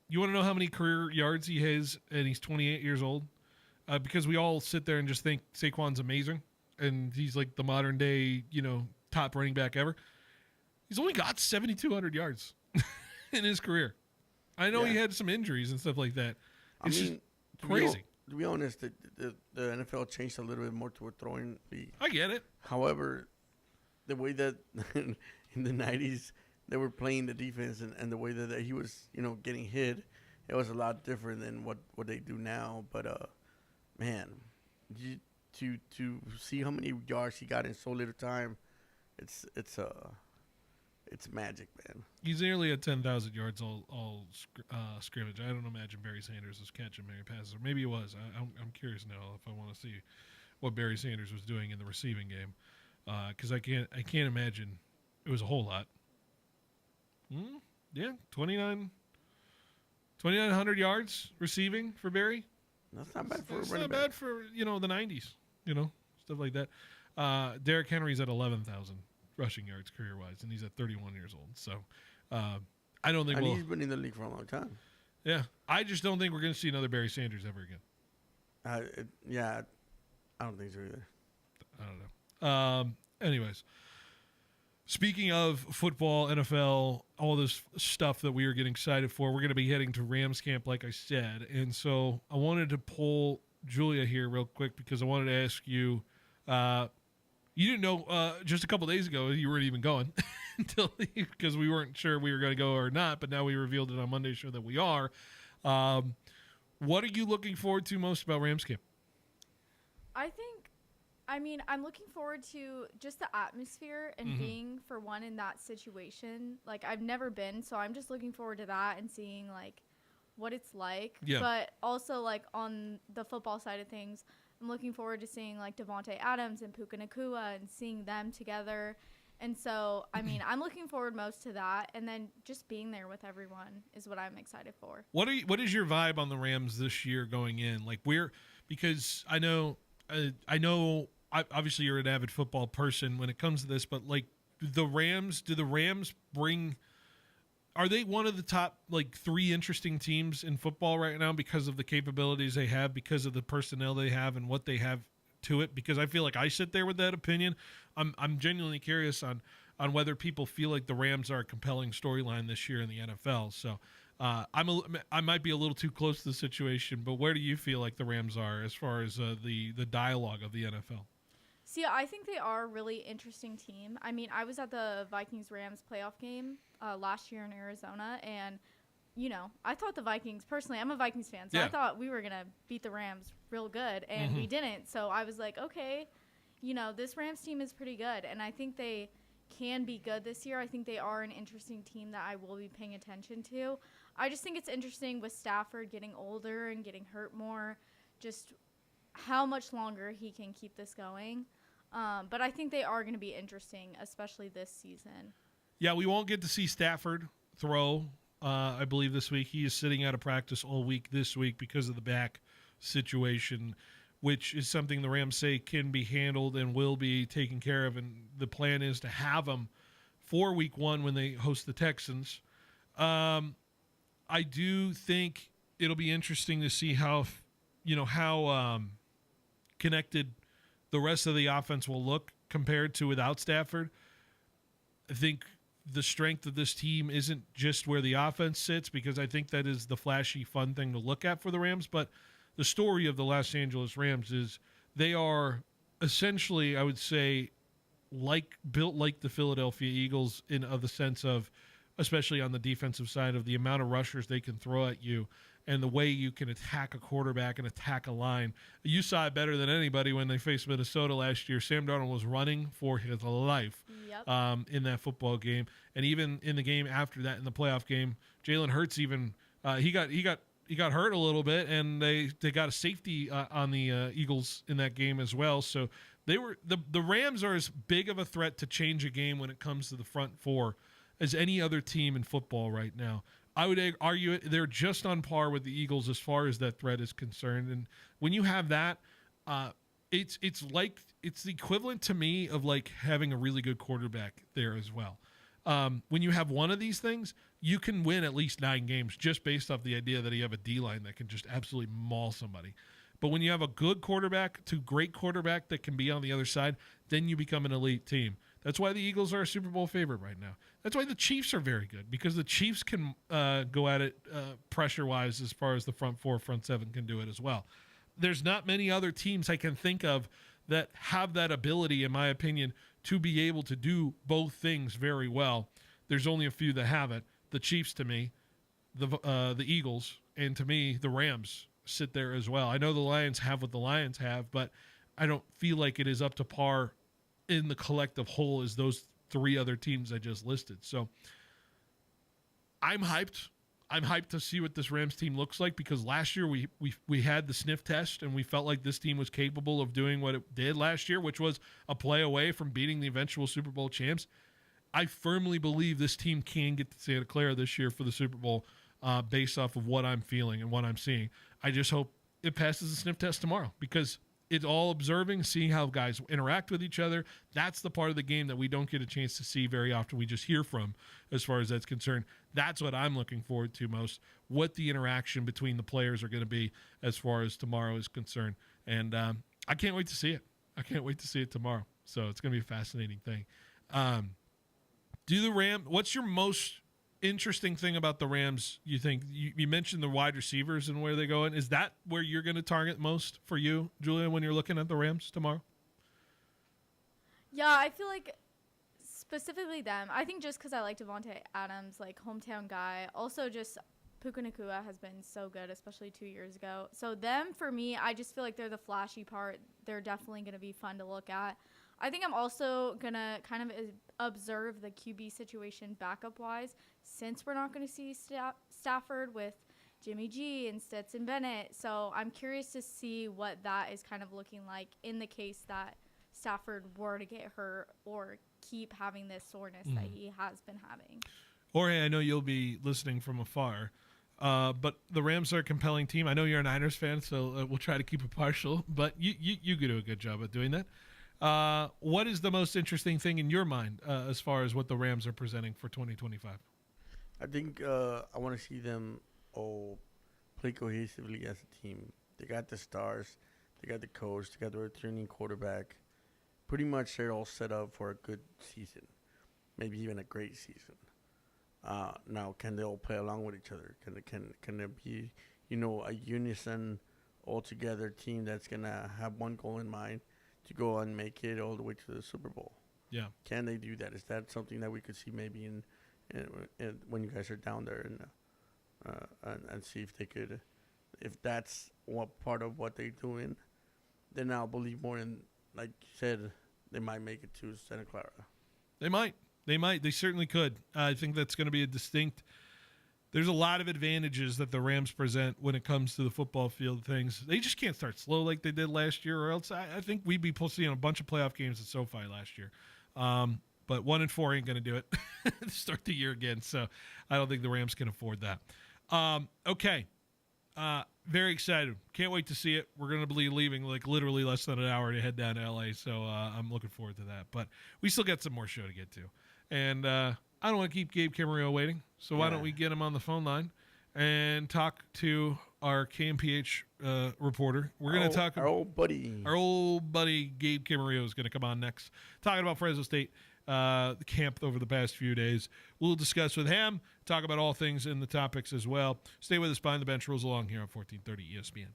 you want to know how many career yards he has, and he's 28 years old? Because we all sit there and just think Saquon's amazing, and he's like the modern day, you know, top running back ever. He's only got 7,200 yards in his career. I know he had some injuries and stuff like that. It's just crazy. To be honest, the NFL changed a little bit more to a throwing league. I get it. However, the way that in the 90s they were playing the defense, and the way that he was, you know, getting hit, it was a lot different than what they do now. But man, to see how many yards he got in so little time, it's magic, man. He's nearly at 10,000 yards all scrimmage. I don't imagine Barry Sanders was catching many passes, or maybe he was. I'm curious now if I want to see what Barry Sanders was doing in the receiving game, because I can't imagine it was a whole lot. Yeah, 2,900 yards receiving for Barry. That's not bad for a It's running not back. bad for, you know, the 90s, you know, stuff like that. Derrick Henry's at 11,000 rushing yards career-wise, and he's at 31 years old. So I don't think he's been in the league for a long time. Yeah, I just don't think we're going to see another Barry Sanders ever again. I don't think so either. I don't know. Anyways, speaking of football, NFL, all this stuff that we are getting excited for, we're going to be heading to Rams camp, like I said. And so I wanted to pull Julia here real quick because I wanted to ask you, you didn't know just a couple days ago you weren't even going because we weren't sure we were going to go or not, but now we revealed it on Monday's show that we are. What are you looking forward to most about Rams camp? I'm looking forward to just the atmosphere and being, for one, in that situation. Like, I've never been, so I'm just looking forward to that and seeing, like, what it's like. Yeah. But also, like, on the football side of things, I'm looking forward to seeing, like, Devontae Adams and Puka Nacua and seeing them together. And so, I mean, I'm looking forward most to that. And then just being there with everyone is what I'm excited for. What is your vibe on the Rams this year going in? Like, because I know obviously you're an avid football person when it comes to this, but like do the Rams are they one of the top like 3 interesting teams in football right now because of the capabilities they have, because of the personnel they have and what they have to it? Because I feel like I sit there with that opinion. I'm genuinely curious on whether people feel like the Rams are a compelling storyline this year in the NFL. So I might be a little too close to the situation, but where do you feel like the Rams are as far as the dialogue of the NFL? See, I think they are a really interesting team. I mean, I was at the Vikings-Rams playoff game last year in Arizona, and, I thought the Vikings, personally, I'm a Vikings fan, so I thought we were going to beat the Rams real good, and we didn't. So I was like, okay, this Rams team is pretty good, and I think they can be good this year. I think they are an interesting team that I will be paying attention to. I just think it's interesting with Stafford getting older and getting hurt more, just how much longer he can keep this going. But I think they are going to be interesting, especially this season. Yeah, we won't get to see Stafford throw, I believe, this week. He is sitting out of practice all week this week because of the back situation, which is something the Rams say can be handled and will be taken care of. And the plan is to have him for week 1 when they host the Texans. I do think it'll be interesting to see how connected the rest of the offense will look compared to without Stafford. I think the strength of this team isn't just where the offense sits, because I think that is the flashy, fun thing to look at for the Rams. But the story of the Los Angeles Rams is they are essentially, I would say, built like the Philadelphia Eagles in the sense of, especially on the defensive side, of the amount of rushers they can throw at you and the way you can attack a quarterback and attack a line. You saw it better than anybody when they faced Minnesota last year. Sam Darnold was running for his life in that football game. And even in the game after that, in the playoff game, Jalen Hurts even he got hurt a little bit, and they got a safety on the Eagles in that game as well. So they were the Rams are as big of a threat to change a game when it comes to the front four as any other team in football right now. I would argue they're just on par with the Eagles as far as that threat is concerned. And when you have that, it's the equivalent to me of like having a really good quarterback there as well. When you have one of these things, you can win at least 9 games just based off the idea that you have a D-line that can just absolutely maul somebody. But when you have a good quarterback to great quarterback that can be on the other side, then you become an elite team. That's why the Eagles are a Super Bowl favorite right now. That's why the Chiefs are very good, because the Chiefs can go at it pressure-wise as far as the front 4, front 7 can do it as well. There's not many other teams I can think of that have that ability, in my opinion, to be able to do both things very well. There's only a few that have it. The Chiefs, to me, the Eagles, and to me, the Rams sit there as well. I know the Lions have what the Lions have, but I don't feel like it is up to par in the collective whole as those 3 other teams I just listed. So I'm hyped. I'm hyped to see what this Rams team looks like, because last year we had the sniff test and we felt like this team was capable of doing what it did last year, which was a play away from beating the eventual Super Bowl champs. I firmly believe this team can get to Santa Clara this year for the Super Bowl based off of what I'm feeling and what I'm seeing. I just hope it passes the sniff test tomorrow, because it's all observing, seeing how guys interact with each other. That's the part of the game that we don't get a chance to see very often. We just hear from, as far as that's concerned. That's what I'm looking forward to most, what the interaction between the players are going to be as far as tomorrow is concerned. And I can't wait to see it. I can't wait to see it tomorrow. So it's going to be a fascinating thing. What's your most interesting thing about the Rams, you think? You mentioned the wide receivers and where they go in. Is that where you're going to target most for you, Julia, when you're looking at the Rams tomorrow? Yeah, I feel like specifically them. I think just because I like Devontae Adams, like hometown guy. Also just Puka Nacua has been so good, especially 2 years ago. So them, for me, I just feel like they're the flashy part. They're definitely going to be fun to look at. I think I'm also going to kind of observe the QB situation backup-wise, since we're not going to see Stafford with Jimmy G and Stetson Bennett. So I'm curious to see what that is kind of looking like in the case that Stafford were to get hurt or keep having this soreness that he has been having. Jorge, I know you'll be listening from afar, but the Rams are a compelling team. I know you're a Niners fan, so we'll try to keep it partial, but you do a good job at doing that. What is the most interesting thing in your mind as far as what the Rams are presenting for 2025? I think I want to see them all play cohesively as a team. They got the stars, they got the coach, they got the returning quarterback. Pretty much they're all set up for a good season, maybe even a great season. Now, can they all play along with each other? Can there be, a unison, all-together team that's going to have one goal in mind to go and make it all the way to the Super Bowl? Yeah. Can they do that? Is that something that we could see maybe in when you guys are down there and see if they could, if that's what part of what they're doing, then I'll believe more in, like you said, they might make it to Santa Clara. They might. They certainly could. I think that's going to be a distinct. There's a lot of advantages that the Rams present when it comes to the football field things. They just can't start slow like they did last year, or else I think we'd be seeing a bunch of playoff games at SoFi last year. But 1-4 ain't going to do it to start the year again. So I don't think the Rams can afford that. Okay. Very excited. Can't wait to see it. We're going to be leaving like literally less than an hour to head down to LA. So I'm looking forward to that. But we still got some more show to get to. And I don't want to keep Gabe Camarillo waiting. So why don't we get him on the phone line and talk to our KMPH reporter. We're going to talk. Our old buddy Gabe Camarillo is going to come on next, talking about Fresno State, the camp over the past few days. We'll discuss with him, talk about all things in the topics as well. Stay with us. Behind the Bench rolls along here on 1430 ESPN.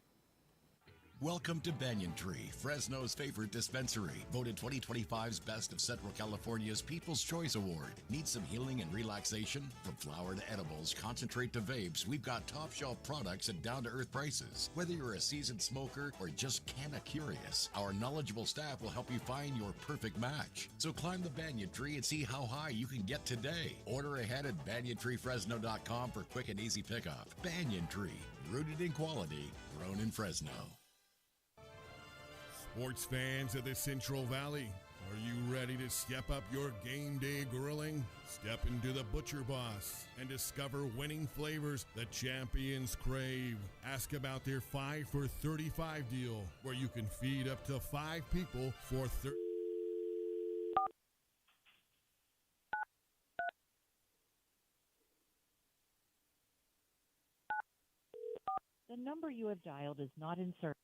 Welcome to Banyan Tree, Fresno's favorite dispensary. Voted 2025's Best of Central California's People's Choice Award. Need some healing and relaxation? From flower to edibles, concentrate to vapes, we've got top shelf products at down-to-earth prices. Whether you're a seasoned smoker or just kinda curious, our knowledgeable staff will help you find your perfect match. So climb the Banyan Tree and see how high you can get today. Order ahead at banyantreefresno.com for quick and easy pickup. Banyan Tree, rooted in quality, grown in Fresno. Sports fans of the Central Valley, are you ready to step up your game day grilling? Step into the Butcher Boss and discover winning flavors the champions crave. Ask about their 5 for $35 deal, where you can feed up to 5 people for $30. The number you have dialed is not in service.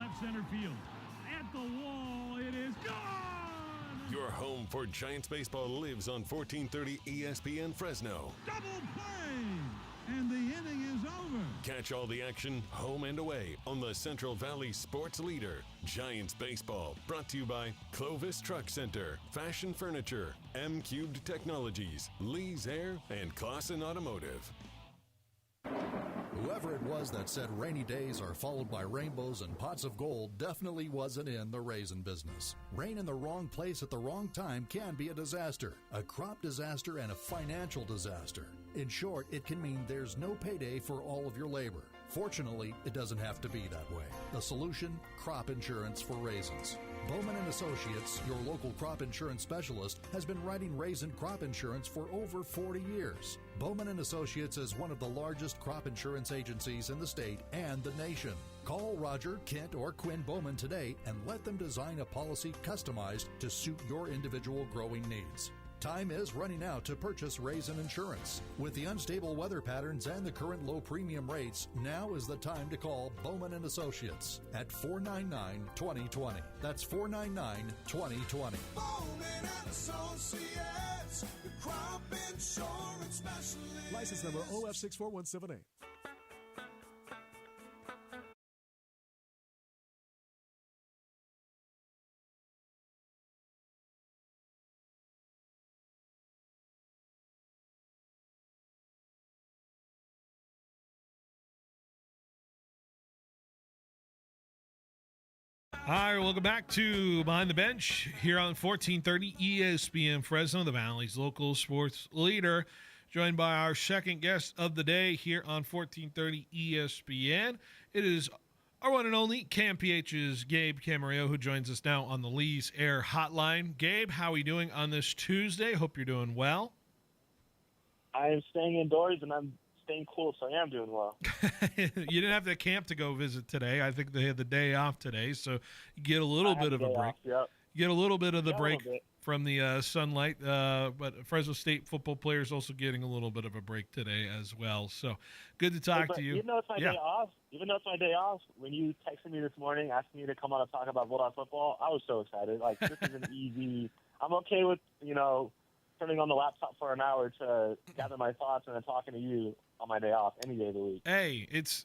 Left center field. At the wall, it is gone! Your home for Giants baseball lives on 1430 ESPN Fresno. Double play! And the inning is over. Catch all the action, home and away, on the Central Valley sports leader, Giants baseball. Brought to you by Clovis Truck Center, Fashion Furniture, M Cubed Technologies, Lee's Air, and Clausen Automotive. Whoever it was that said rainy days are followed by rainbows and pots of gold definitely wasn't in the raisin business. Rain in the wrong place at the wrong time can be a disaster, a crop disaster, and a financial disaster. In short, it can mean there's no payday for all of your labor. Fortunately, it doesn't have to be that way. The solution? Crop insurance for raisins. Bowman & Associates, your local crop insurance specialist, has been writing raisin crop insurance for over 40 years. Bowman & Associates is one of the largest crop insurance agencies in the state and the nation. Call Roger, Kent, or Quinn Bowman today and let them design a policy customized to suit your individual growing needs. Time is running out to purchase Raisin Insurance. With the unstable weather patterns and the current low premium rates, now is the time to call Bowman & Associates at 499-2020. That's 499-2020. Bowman & Associates, the crop insurance specialist. License number OF64178. All right, welcome back to Behind the Bench here on 1430 ESPN Fresno, the Valley's local sports leader. Joined by our second guest of the day here on 1430 ESPN. It is our one and only KMPH's Gabe Camarillo, who joins us now on the Lee's Air Hotline. Gabe, how are you doing on this Tuesday? Hope you're doing well. I am staying indoors, and I'm staying cool, so I am doing well. You didn't have the camp to go visit today. I think they had the day off today, so you get a little bit of a break. Off, yep. You get a little bit of the break bit. from the sunlight, but Fresno State football players also getting a little bit of a break today as well. So good to talk to you. Even though it's my day off, when you texted me this morning asking me to come on and talk about Bulldog football, I was so excited. Like, this is an easy. I'm okay with turning on the laptop for an hour to gather my thoughts and then talking to you on my day off any day of the week. Hey, it's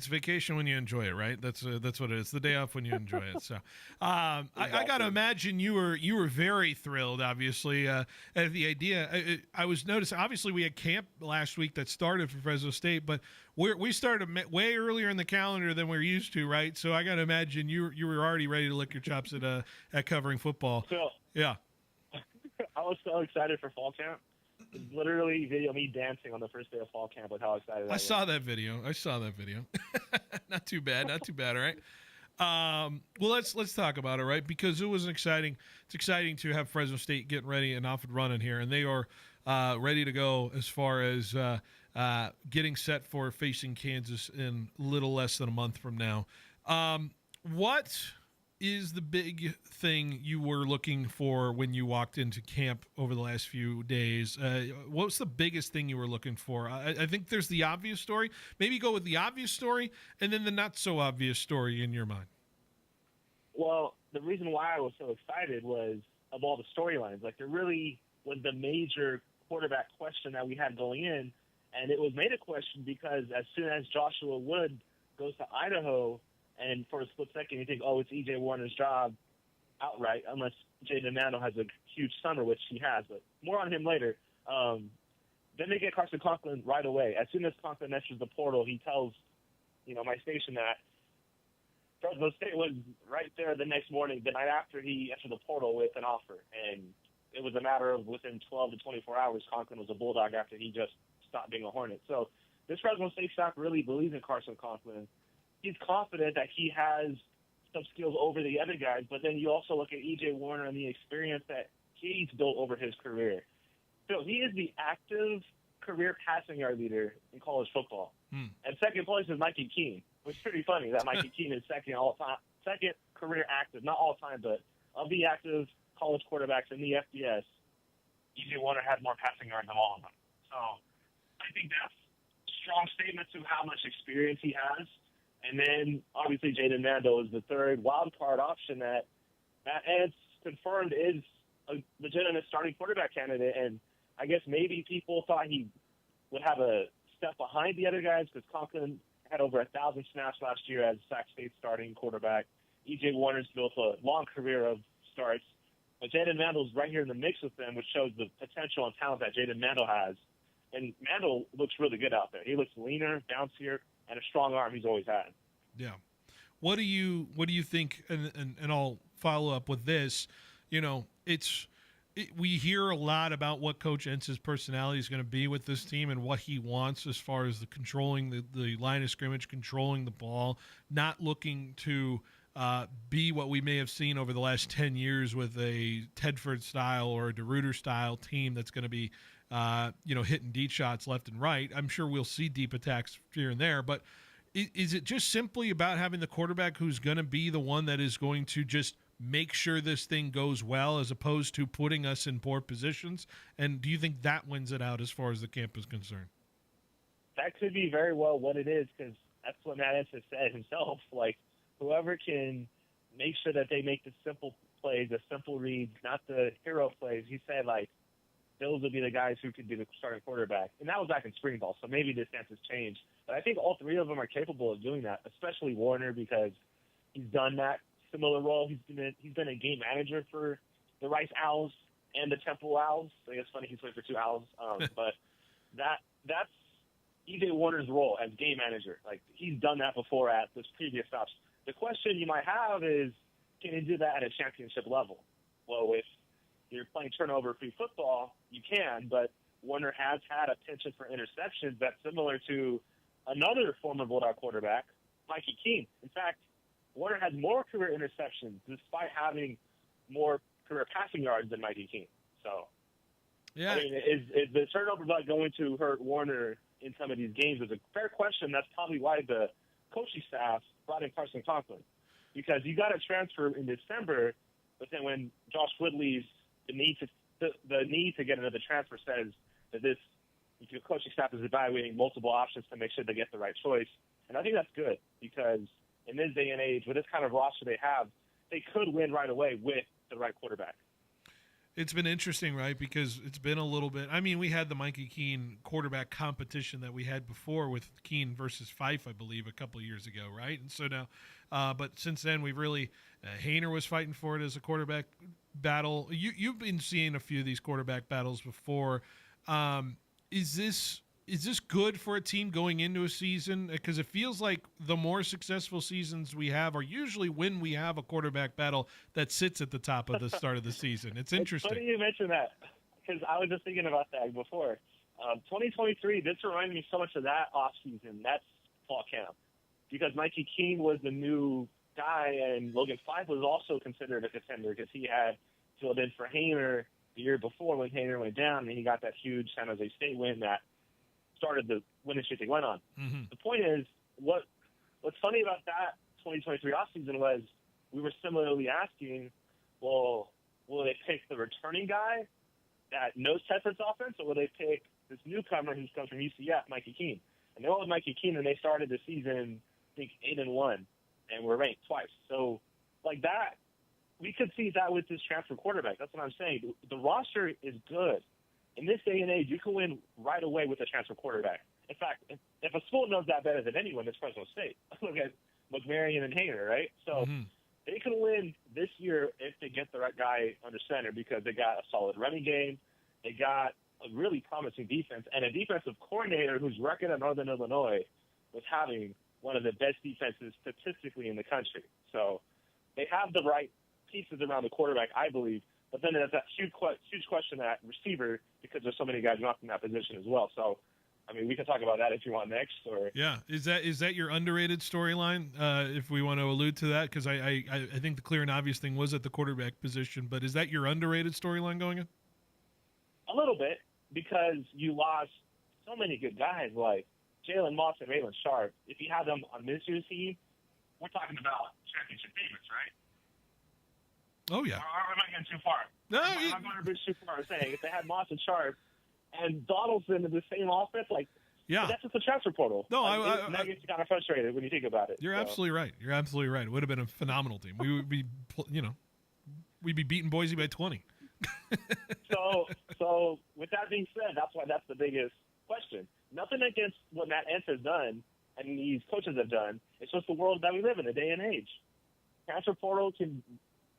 vacation when you enjoy it, right? That's what it is. The day off when you enjoy it. So, I got to imagine you were very thrilled, obviously, at the idea. I was noticing. Obviously, we had camp last week that started for Fresno State, but we started way earlier in the calendar than we're used to, right? So, I got to imagine you were already ready to lick your chops at covering football. So, yeah. I was so excited for fall camp. Literally video me dancing on the first day of fall camp with how excited I was. saw that video. Not too bad. All right. Well, let's talk about it, right? Because it's exciting to have Fresno State getting ready and off and running here, and they are ready to go as far as getting set for facing Kansas in little less than a month from now. What is the big thing you were looking for when you walked into camp over the last few days? What was the biggest thing you were looking for? I think there's the obvious story. Maybe go with the obvious story and then the not so obvious story in your mind. Well, the reason why I was so excited was of all the storylines. Like, there really was the major quarterback question that we had going in, and it was made a question because as soon as Joshua Wood goes to Idaho, and for a split second, you think, oh, it's E.J. Warner's job outright, unless Jaden Mandel has a huge summer, which he has, but more on him later. Then they get Carson Conklin right away. As soon as Conklin enters the portal, he tells, my station that Fresno State was right there the next morning, the night after he entered the portal with an offer. And it was a matter of within 12 to 24 hours, Conklin was a Bulldog after he just stopped being a Hornet. So this Fresno State staff really believes in Carson Conklin. He's confident that he has some skills over the other guys, but then you also look at E.J. Warner and the experience that he's built over his career. So he is the active career passing yard leader in college football. And second place is Mikey Keene, which is pretty funny that Mikey Keene is second career active, not all time, but of the active college quarterbacks in the FBS, E.J. Warner had more passing yards than all of them. So I think that's a strong statement to how much experience he has. And then, obviously, Jaden Mandel is the third wild card option and it's confirmed is a legitimate starting quarterback candidate. And I guess maybe people thought he would have a step behind the other guys because Conklin had over 1,000 snaps last year as Sac State starting quarterback. E.J. Warner's built a long career of starts. But Jaden Mandel's right here in the mix with them, which shows the potential and talent that Jaden Mandel has. And Mandel looks really good out there. He looks leaner, bouncier, and a strong arm he's always had. Yeah. What do you think? And I'll follow up with this. We hear a lot about what Coach Entz's personality is going to be with this team and what he wants as far as the controlling the line of scrimmage, controlling the ball, not looking to be what we may have seen over the last 10 years with a Tedford style or a DeRuyter style team that's going to be hitting deep shots left and right. I'm sure we'll see deep attacks here and there, but Is it just simply about having the quarterback who's going to be the one that is going to just make sure this thing goes well, as opposed to putting us in poor positions? And do you think that wins it out as far as the camp is concerned? That could be very well what it is, because that's what Matt Ensis said himself. Like, whoever can make sure that they make the simple plays, the simple reads, not the hero plays. He said, like, those would be the guys who could be the starting quarterback. And that was back in spring ball, so maybe the stance has changed. But I think all three of them are capable of doing that, especially Warner, because he's done that similar role. He's been a game manager for the Rice Owls and the Temple Owls. I think it's funny he's played for two Owls. But that's E.J. Warner's role as game manager. Like, he's done that before at this previous stops. The question you might have is, can he do that at a championship level? Well, if you're playing turnover-free football, you can, but Warner has had a penchant for interceptions that's similar to another former Bulldog quarterback, Mikey Keene. In fact, Warner has more career interceptions despite having more career passing yards than Mikey Keene. So, yeah. I mean, is the turnover bug going to hurt Warner in some of these games? Is a fair question. That's probably why the coaching staff brought in Carson Conklin, because you got to transfer in December, but then when Josh Wood leaves, the need to get another transfer says that the coaching staff is evaluating multiple options to make sure they get the right choice. And I think that's good, because in this day and age, with this kind of roster they have, they could win right away with the right quarterback. It's been interesting, right? Because it's been a little bit. I mean, we had the Mikey Keene quarterback competition that we had before with Keene versus Fife, I believe, a couple of years ago, right? And so now, but since then, we've really Haener was fighting for it as a quarterback battle. You've been seeing a few of these quarterback battles before. Is this good for a team going into a season? Because it feels like the more successful seasons we have are usually when we have a quarterback battle that sits at the top of the start of the season. It's interesting. It's funny you mention that, because I was just thinking about that before. 2023, this reminded me so much of that offseason. That's fall camp, because Mikey Keene was the new guy, and Logan Fife was also considered a contender because he had filled in for Haener the year before when Haener went down, and he got that huge San Jose State win that started the winning streak they went on. Mm-hmm. The point is, what's funny about that 2023 offseason was we were similarly asking, well, will they pick the returning guy that knows Tedford's offense, or will they pick this newcomer who's come from UCF, Mikey Keene? And they went with Mikey Keene, and they started the season, I think, 8-1, and were ranked twice. So, like that, we could see that with this transfer quarterback. That's what I'm saying. The roster is good. In this day and age, you can win right away with a transfer quarterback. In fact, if a school knows that better than anyone, it's Fresno State. Look at McMarion and Haener, right? So they can win this year if they get the right guy under center, because they got a solid running game. They got a really promising defense and a defensive coordinator whose record at Northern Illinois was having one of the best defenses statistically in the country. So they have the right pieces around the quarterback, I believe. But then there's that huge question at receiver, because there's so many guys not in that position as well. So, I mean, we can talk about that if you want next. Or yeah, is that your underrated storyline? If we want to allude to that, because I think the clear and obvious thing was at the quarterback position, but is that your underrated storyline going in? A little bit, because you lost so many good guys like Jalen Moss and Raylan Sharp. If you had them on this year's team, we're talking about championship favorites, right? Oh, yeah. Or am I getting too far? No, I'm going a bit too far saying if they had Moss and Sharp and Donaldson in the same offense, like, yeah, that's just a transfer portal. No, that gets kind of frustrated when you think about it. You're absolutely right. You're absolutely right. It would have been a phenomenal team. We would be, we'd be beating Boise by 20. So with that being said, that's why that's the biggest question. Nothing against what Matt Entz has done and these coaches have done. It's just the world that we live in, the day and age. Transfer portal can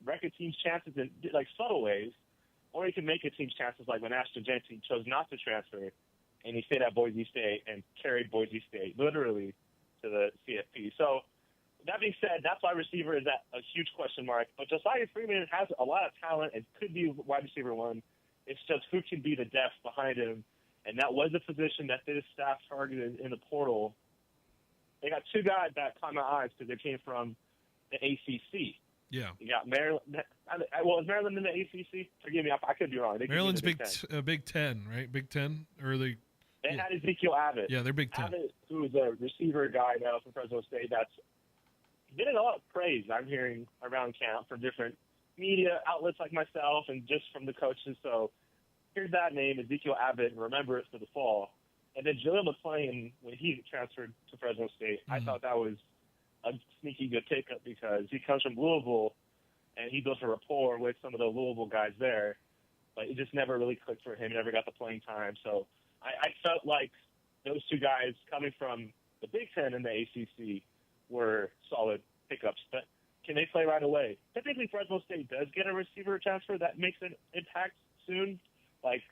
wreck a team's chances in like subtle ways, or he can make a team's chances like when Ashton Jeanty chose not to transfer and he stayed at Boise State and carried Boise State literally to the CFP. So that being said, that's why receiver is a huge question mark. But Josiah Freeman has a lot of talent and could be wide receiver one. It's just who can be the depth behind him. And that was a position that this staff targeted in the portal. They got two guys that caught my eyes because they came from the ACC. Yeah. You got Maryland. Well, is Maryland in the ACC? Forgive me, I could be wrong. Maryland's Big Ten, right? Big Ten, or they? They had Ezekiel Abbott. Yeah, they're Big Ten. Abbott, who is a receiver guy now from Fresno State, that's getting a lot of praise I'm hearing around camp from different media outlets like myself and just from the coaches. So here's that name, Ezekiel Abbott, and remember it for the fall. And then Jaleel McClain, when he transferred to Fresno State, I thought that was a sneaky good pickup because he comes from Louisville, and he built a rapport with some of the Louisville guys there. But it just never really clicked for him. He never got the playing time. So I felt like those two guys coming from the Big Ten and the ACC were solid pickups. But can they play right away? Typically, Fresno State does get a receiver transfer that makes an impact soon. Like,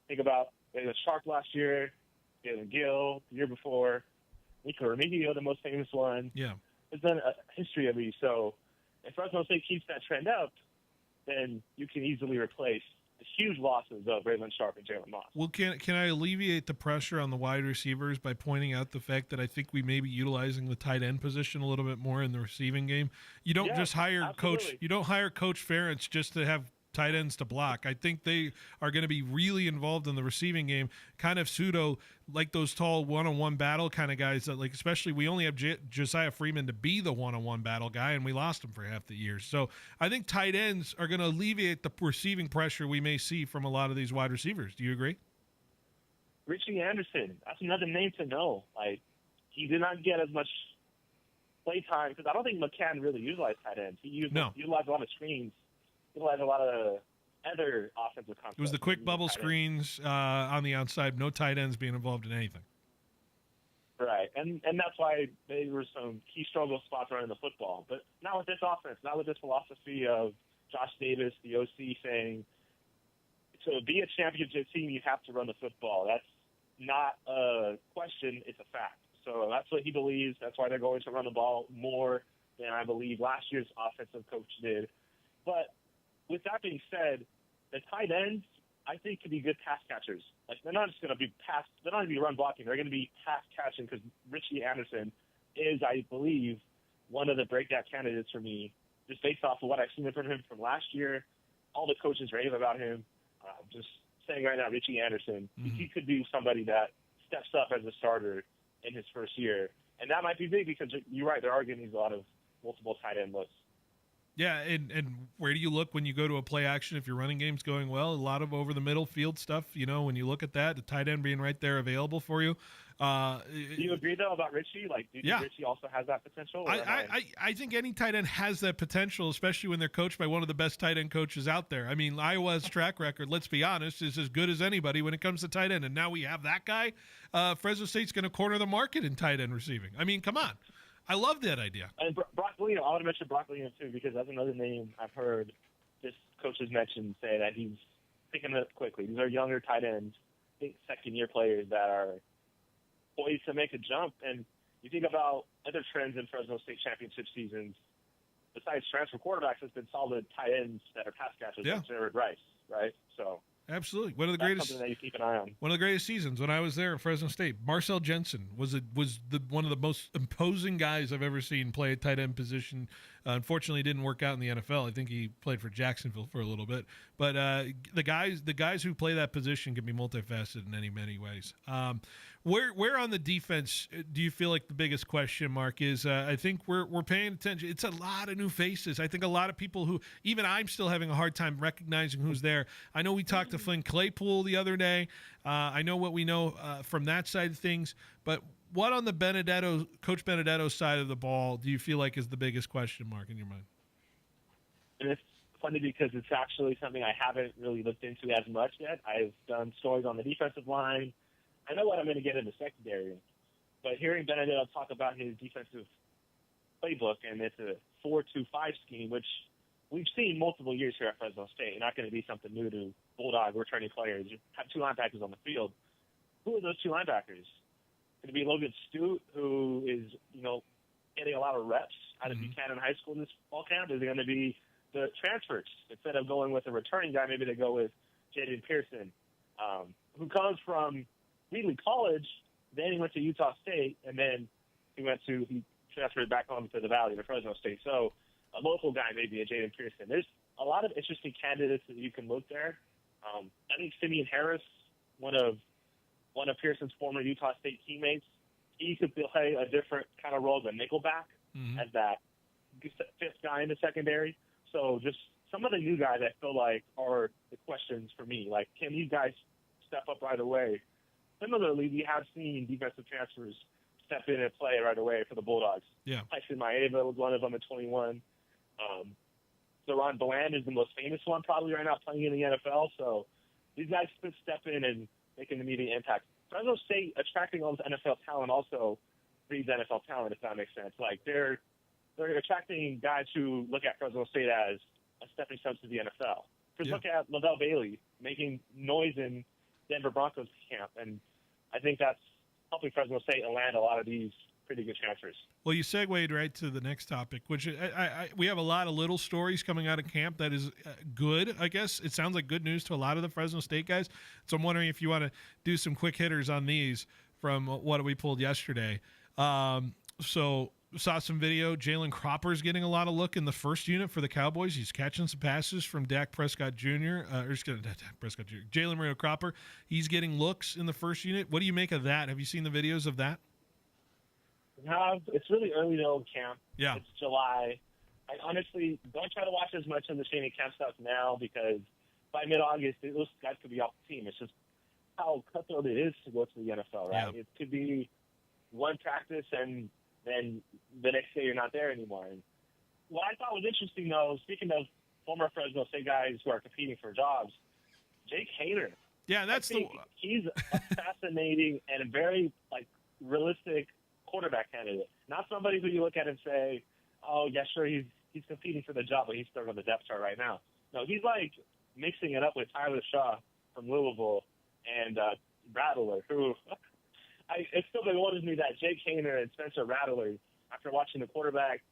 think about the Shark last year, Jalen Gill the year before, Nico Remigio, the most famous one. Yeah. There's been a history of these. So if Fresno State keeps that trend up, then you can easily replace the huge losses of Raylan Sharp and Jalen Moss. Well, can I alleviate the pressure on the wide receivers by pointing out the fact that I think we may be utilizing the tight end position a little bit more in the receiving game? You don't just hire absolutely. You don't hire Coach Ferentz just to have tight ends to block. I think they are going to be really involved in the receiving game, kind of pseudo like those tall one-on-one battle kind of guys that, like, especially we only have Josiah Freeman to be the one-on-one battle guy, and we lost him for half the year. So I think tight ends are going to alleviate the receiving pressure we may see from a lot of these wide receivers. Do you agree? Richie Anderson, that's another name to know. Like, he did not get as much play time because I don't think McCann really utilized tight ends. He utilized a lot of screens. Utilized a lot of other offensive concepts. It was the quick bubble screens on the outside, no tight ends being involved in anything. Right, and that's why there were some key struggle spots running the football. But not with this offense, not with this philosophy of Josh Davis, the OC, saying to be a championship team, you have to run the football. That's not a question, it's a fact. So that's what he believes. That's why they're going to run the ball more than I believe last year's offensive coach did. But with that being said, the tight ends, I think, can be good pass catchers. Like, they're not just going to be they're not going to be run blocking. They're going to be pass catching because Richie Anderson is, I believe, one of the breakout candidates for me, just based off of what I've seen from him from last year. All the coaches rave about him. Just saying right now, Richie Anderson, he could be somebody that steps up as a starter in his first year. And that might be big because you're right, there are going to be a lot of multiple tight end looks. Yeah, and where do you look when you go to a play action if your running game's going well? A lot of over-the-middle field stuff, when you look at that, the tight end being right there available for you. Do you agree, though, about Richie? Like, do you think Richie also has that potential? I think any tight end has that potential, especially when they're coached by one of the best tight end coaches out there. I mean, Iowa's track record, let's be honest, is as good as anybody when it comes to tight end. And now we have that guy. Fresno State's going to corner the market in tight end receiving. I mean, come on. I love that idea. And Broccolino, I want to mention Broccolino, too, because that's another name I've heard this coach has mentioned, say that he's picking up quickly. These are younger tight ends, I think second-year players that are poised to make a jump. And you think about other trends in Fresno State championship seasons, besides transfer quarterbacks, has been solid tight ends that are pass catchers, like Jared Rice, right? So absolutely, one of the greatest. Something that you keep an eye on. One of the greatest seasons when I was there at Fresno State. Marcel Jensen was one of the most imposing guys I've ever seen play a tight end position. Unfortunately, it didn't work out in the NFL. I think he played for Jacksonville for a little bit. But the guys who play that position can be multifaceted in many ways. Where on the defense do you feel like the biggest question mark is? I think we're paying attention. It's a lot of new faces. I think a lot of people who, even I'm still having a hard time recognizing who's there. I know we talked to Flynn Claypool the other day. I know what we know from that side of things. But what on the Coach Benedetto side of the ball do you feel like is the biggest question mark in your mind? And it's funny because it's actually something I haven't really looked into as much yet. I've done stories on the defensive line. I know what I'm going to get in the secondary, but hearing Benedetto talk about his defensive playbook, and it's a 4-2-5 scheme, which we've seen multiple years here at Fresno State, not going to be something new to Bulldog returning players. You have two linebackers on the field. Who are those two linebackers? Going to be Logan Stute, who is, getting a lot of reps out of Buchanan High School this fall camp? Is it going to be the transfers? Instead of going with a returning guy, maybe they go with Jaden Pearson, who comes from Wheatley College, then he went to Utah State, and then he transferred back home to the Valley to Fresno State. So a local guy, maybe a Jaden Pearson. There's a lot of interesting candidates that you can look there. I think Simeon Harris, one of one of Pearson's former Utah State teammates. He could play a different kind of role than nickelback as that fifth guy in the secondary. So just some of the new guys I feel like are the questions for me. Like, can these guys step up right away? Similarly, we have seen defensive transfers step in and play right away for the Bulldogs. Yeah. Tyson Maeva was one of them at 21. Deron Bland is the most famous one probably right now playing in the NFL. So these guys could step in and make an immediate impact. Fresno State attracting all this NFL talent also breeds NFL talent, if that makes sense. Like, they're attracting guys who look at Fresno State as a stepping stone to the NFL. Because look at Lavelle Bailey making noise in Denver Broncos camp, and I think that's helping Fresno State land a lot of these pretty good transfers. Well, you segued right to the next topic, which we have a lot of little stories coming out of camp that is good, I guess. It sounds like good news to a lot of the Fresno State guys. So I'm wondering if you want to do some quick hitters on these from what we pulled yesterday. So saw some video. Jalen Cropper's getting a lot of look in the first unit for the Cowboys. He's catching some passes from Dak Prescott Jr. Jalen Marino Cropper. He's getting looks in the first unit. What do you make of that? Have you seen the videos of that? No, it's really early to own camp. Yeah. It's July. I honestly don't try to watch as much of the training camp stuff now because by mid-August, those guys could be off the team. It's just how cutthroat it is to go to the NFL, right? Yeah. It could be one practice and then the next day you're not there anymore. And what I thought was interesting, though, speaking of former Fresno State guys who are competing for jobs, Jake Haener. Yeah, he's a fascinating and a very realistic quarterback candidate. Not somebody who you look at and say, "Oh, yeah, sure, he's competing for the job, but he's third on the depth chart right now." No, he's mixing it up with Tyler Shaw from Louisville and Rattler, who it still bewilders me that Jake Haener and Spencer Rattler, after watching the quarterback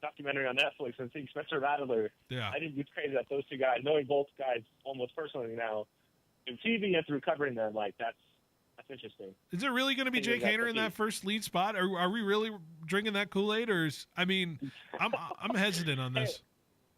documentary on Netflix and seeing Spencer Rattler, I think it's crazy that those two guys, knowing both guys almost personally now, through TV and through covering them, that's interesting. Is it really going to be Jake Haener in that first lead spot? Are we really drinking that Kool-Aid? I'm hesitant on this.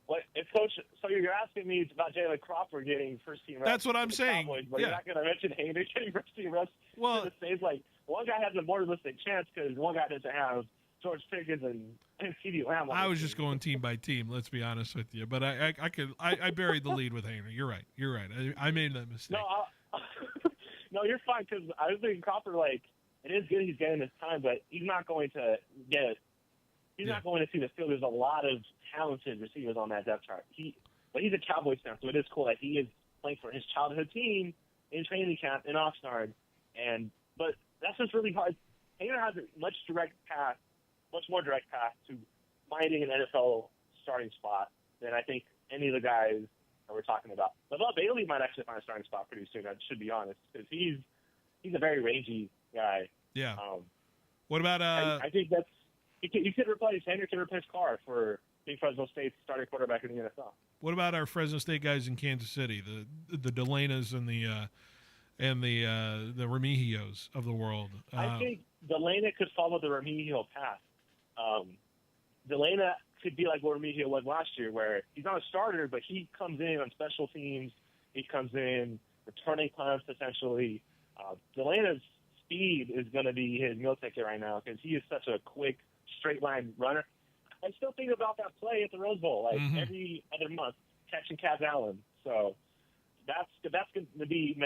What, Coach? So you're asking me about Jalen Cropper getting first team reps? That's what I'm saying. Cowboys, but you're not going to mention Haener getting first team reps. Well, it's one guy has a more realistic chance because one guy doesn't have George Pickens and CeeDee Lamb. I was just going team by team. Let's be honest with you, but I buried the lead with Haener. You're right. I made that mistake. No, you're fine because I was thinking Cropper, it is good he's getting his time, but he's not going to get it. He's not going to see the field. There's a lot of talented receivers on that depth chart. But he's a Cowboys fan, so it is cool that he is playing for his childhood team in training camp in Oxnard. But that's just really hard. Haener has a much more direct path to finding an NFL starting spot than I think any of the guys that we're talking about. Lavelle Bailey might actually find a starting spot pretty soon, I should be honest, because he's a very rangy guy. Yeah. What about I think that's you could replace Haener, could replace Carr for being Fresno State's starting quarterback in the NFL. What about our Fresno State guys in Kansas City, the Delanas and the Remigios of the world? I think Delana could follow the Remigio path. Delana could be like what Remigio was last year, where he's not a starter, but he comes in on special teams. He comes in returning punts, essentially. Delana's speed is going to be his meal ticket right now because he is such a quick, straight-line runner. I still think about that play at the Rose Bowl, every other month, catching Kaz Allen. So that's going to be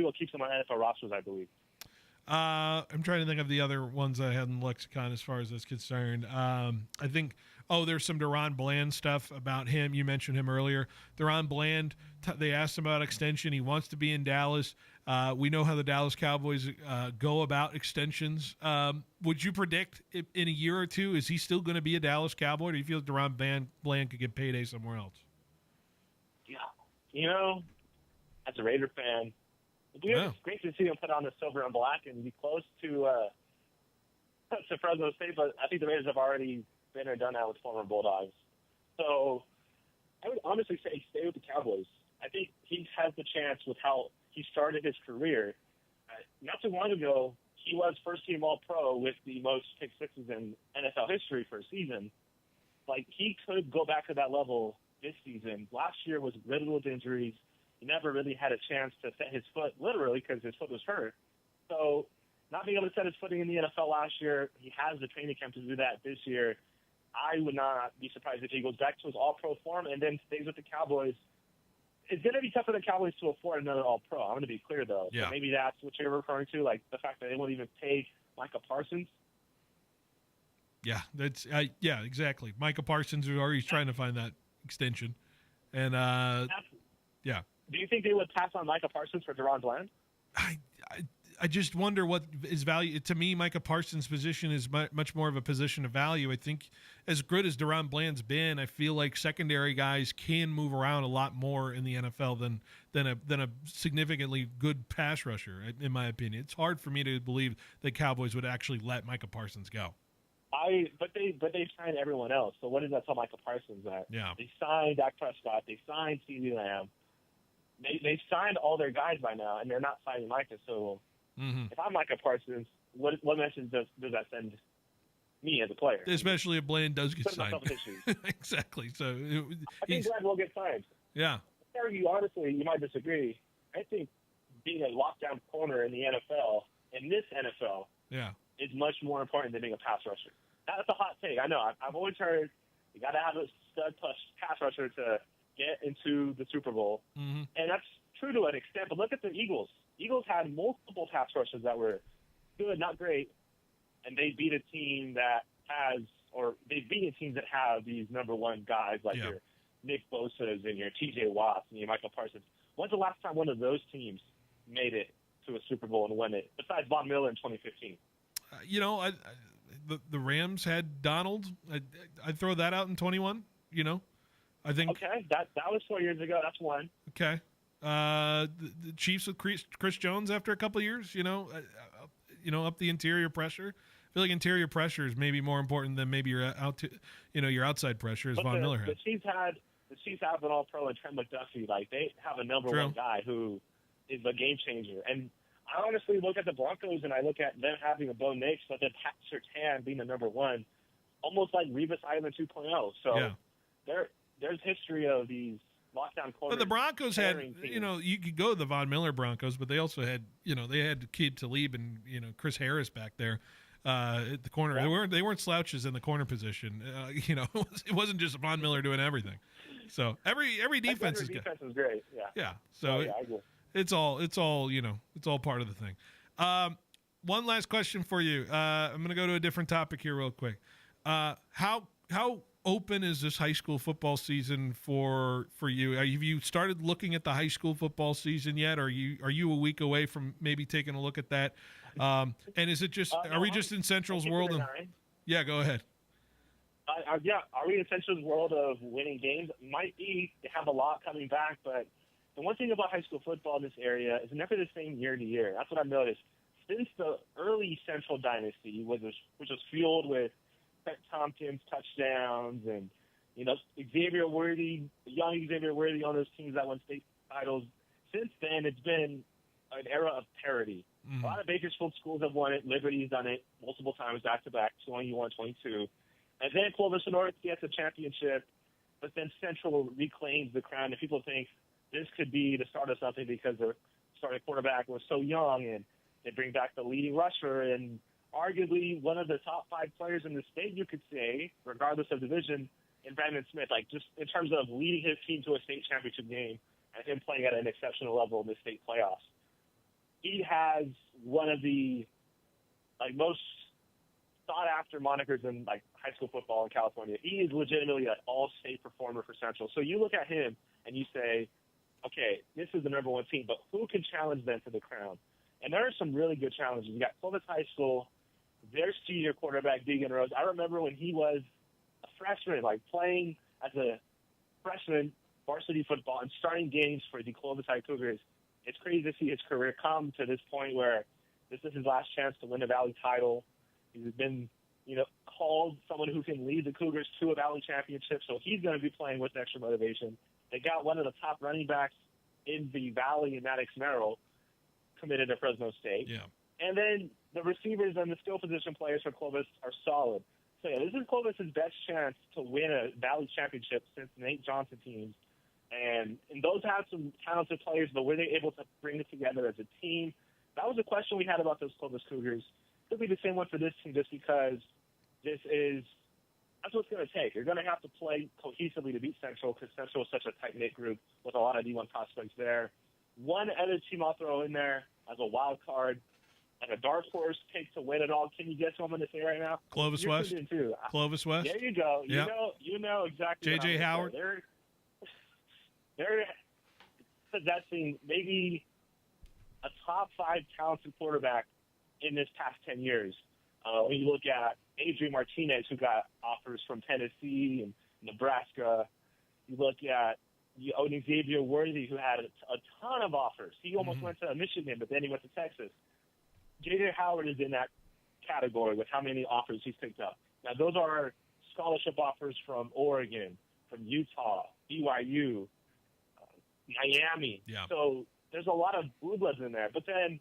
what keeps him on NFL rosters, I believe. I'm trying to think of the other ones I had in the lexicon as far as that's concerned. I think, there's some Deron Bland stuff about him. You mentioned him earlier. Deron Bland, they asked him about extension. He wants to be in Dallas. We know how the Dallas Cowboys go about extensions. Would you predict in a year or two, is he still going to be a Dallas Cowboy, or do you feel Deron Bland could get payday somewhere else? Yeah. As a Raider fan, it's great to see him put on the silver and black and be close to Fresno State, but I think the Raiders have already been or done that with former Bulldogs. So I would honestly say stay with the Cowboys. I think he has the chance with how he started his career. Not too long ago, he was first-team All-Pro with the most pick sixes in NFL history for a season. He could go back to that level this season. Last year was riddled with injuries. He never really had a chance to set his foot, literally, because his foot was hurt So not being able to set his footing in the NFL last year, he has the training camp to do that this year. I would not be surprised if he goes back to his all-pro form and then stays with the Cowboys. It's going to be tough for the Cowboys to afford another all-pro. I'm going to be clear, though. Yeah. So maybe that's what you're referring to, like the fact that they won't even pay Micah Parsons. Yeah, yeah, exactly. Micah Parsons is already trying to find that extension. And, yeah. Do you think they would pass on Micah Parsons for Deron Bland? I just wonder what is value. To me, Micah Parsons' position is much more of a position of value. I think as good as Deron Bland's been, I feel like secondary guys can move around a lot more in the NFL than a significantly good pass rusher, in my opinion. It's hard for me to believe that Cowboys would actually let Micah Parsons go. But they signed everyone else. So what does that tell Micah Parsons that? Yeah. They signed Dak Prescott. They signed CeeDee Lamb. They signed all their guys by now, and they're not signing Micah. So if I'm Micah Parsons, what message does that send me as a player? Especially if Bland does get signed. Exactly. So I think Bland will get signed. Yeah. I argue, honestly, you might disagree. I think being a lockdown corner in the NFL, in this NFL, is much more important than being a pass rusher. That's a hot take. I know. I've always heard you got to have a stud plus pass rusher to get into the Super Bowl. And that's true to an extent. But look at the Eagles. Eagles had multiple pass rushers that were good, not great, and they beat a team that has, or they beat teams that have these number one guys like your Nick Bosa's and your T.J. Watts and your Michael Parsons. When's the last time one of those teams made it to a Super Bowl and won it, besides Von Miller in 2015? The Rams had Donald. I'd throw that out in 21. I think. Okay, that was 4 years ago. That's one. Okay. The Chiefs with Chris Jones after a couple of years, up the interior pressure. I feel like interior pressure is maybe more important than maybe your your outside pressure, as Von Miller had. The Chiefs have an All-Pro and Trent McDuffie. Like, they have a number one guy who is a game changer. And I honestly look at the Broncos and I look at them having a Bo Nix, but then Pat Surtain being the number one, almost like Revis Island 2.0. So there's history of these lockdown corners. But the Broncos had, you could go to the Von Miller Broncos, but they also had, they had Kid Talib and, Chris Harris back there at the corner. Yeah. They weren't slouches in the corner position. It wasn't just Von Miller doing everything. So every defense is good. Defense is great. Yeah. Yeah. So I agree. It's all part of the thing. One last question for you. I'm going to go to a different topic here real quick. How open is this high school football season for you? Have you started looking at the high school football season yet? Are you a week away from maybe taking a look at that? And is it just are we just in Central's world? Yeah, go ahead. Are we in Central's world of winning games? Might be. They have a lot coming back, but the one thing about high school football in this area is never the same year to year. That's what I've noticed. Since the early Central dynasty, which was fueled with Brett Tompkins touchdowns and young Xavier Worthy on those teams that won state titles. Since then, it's been an era of parity. A lot of Bakersfield schools have won it. Liberty's done it multiple times back to back, 21, 22. And then Clovis and North gets a championship, but then Central reclaims the crown, and people think this could be the start of something because the starting quarterback was so young, and they bring back the leading rusher and arguably one of the top 5 players in the state, you could say, regardless of division, in Brandon Smith, like just in terms of leading his team to a state championship game and him playing at an exceptional level in the state playoffs. He has one of the most sought-after monikers in high school football in California. He is legitimately an all-state performer for Central. So you look at him and you say, okay, this is the number one team, but who can challenge them for the crown? And there are some really good challenges. You got Clovis High School, their senior quarterback, Deegan Rose. I remember when he was a freshman, playing as a freshman varsity football and starting games for the Clovis High Cougars. It's crazy to see his career come to this point where this is his last chance to win a Valley title. He's been, called someone who can lead the Cougars to a Valley championship, so he's going to be playing with extra motivation. They got one of the top running backs in the Valley, in Maddox Merrill, committed to Fresno State. Yeah. And then the receivers and the skill position players for Clovis are solid. So, this is Clovis's best chance to win a Valley championship since the Nate Johnson teams. And those have some talented players, but were they able to bring it together as a team? that was a question we had about those Clovis Cougars. It'll be the same one for this team just because that's what it's going to take. You're going to have to play cohesively to beat Central because Central is such a tight-knit group with a lot of D1 prospects there. One other team I'll throw in there as a wild card, like a dark horse pick to win it all. Can you guess who I'm going to say right now? Clovis You're West. tuned in too. Clovis West. There you go. Yep. You know exactly. J.J. Howard. They're possessing maybe a top 5 talented quarterback in this past 10 years. When you look at Adrian Martinez, who got offers from Tennessee and Nebraska, you look at Xavier Worthy, who had a ton of offers. He almost went to Michigan, but then he went to Texas. J.J. Howard is in that category with how many offers he's picked up. Now, those are scholarship offers from Oregon, from Utah, BYU, Miami. Yeah. So there's a lot of blue bloods in there. But then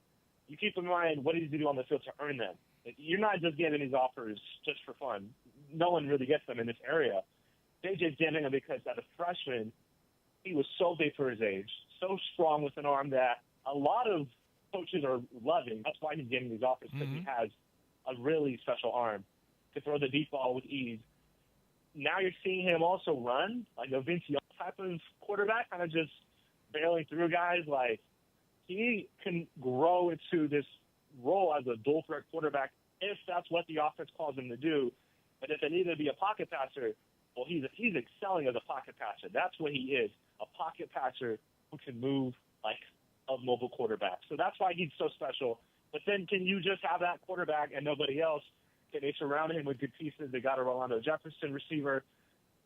you keep in mind, what does he do on the field to earn them? You're not just getting these offers just for fun. No one really gets them in this area. JJ's getting them because as a freshman, he was so big for his age, so strong with an arm that a lot of coaches are loving. That's why he's getting these offers, because he has a really special arm to throw the deep ball with ease. Now you're seeing him also run like a Vince Young type of quarterback, kind of just barreling through guys. Like, he can grow into this role as a dual threat quarterback if that's what the offense calls him to do. But if it needed to be a pocket passer, well, he's excelling as a pocket passer. That's what he is, a pocket passer who can move like a mobile quarterback. So that's why he's so special. But then can you just have that quarterback and nobody else? Can they surround him with good pieces? They got a Rolando Jefferson receiver,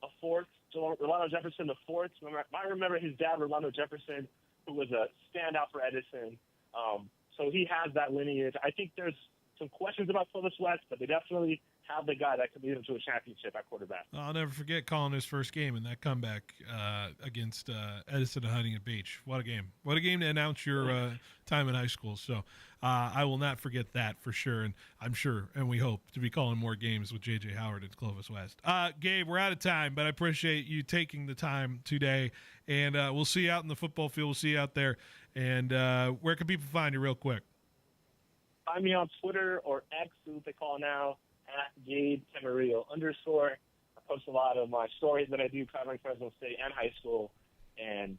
a fourth. So Rolando Jefferson, the fourth. I remember his dad, Rolando Jefferson, who was a standout for Edison. So he has that lineage. I think there's some questions about Clovis West, but they definitely have the guy that could lead them to a championship at quarterback. I'll never forget calling his first game and that comeback against Edison and Huntington Beach. What a game. What a game to announce your time in high school. So I will not forget that for sure. And I'm sure, and we hope, to be calling more games with J.J. Howard and Clovis West. Gabe, we're out of time, but I appreciate you taking the time today. And we'll see you out in the football field. We'll see you out there. And where can people find you real quick? Find me on Twitter or X, what they call now, @GabeCamarillo_. I post a lot of my stories that I do covering Fresno State and high school. And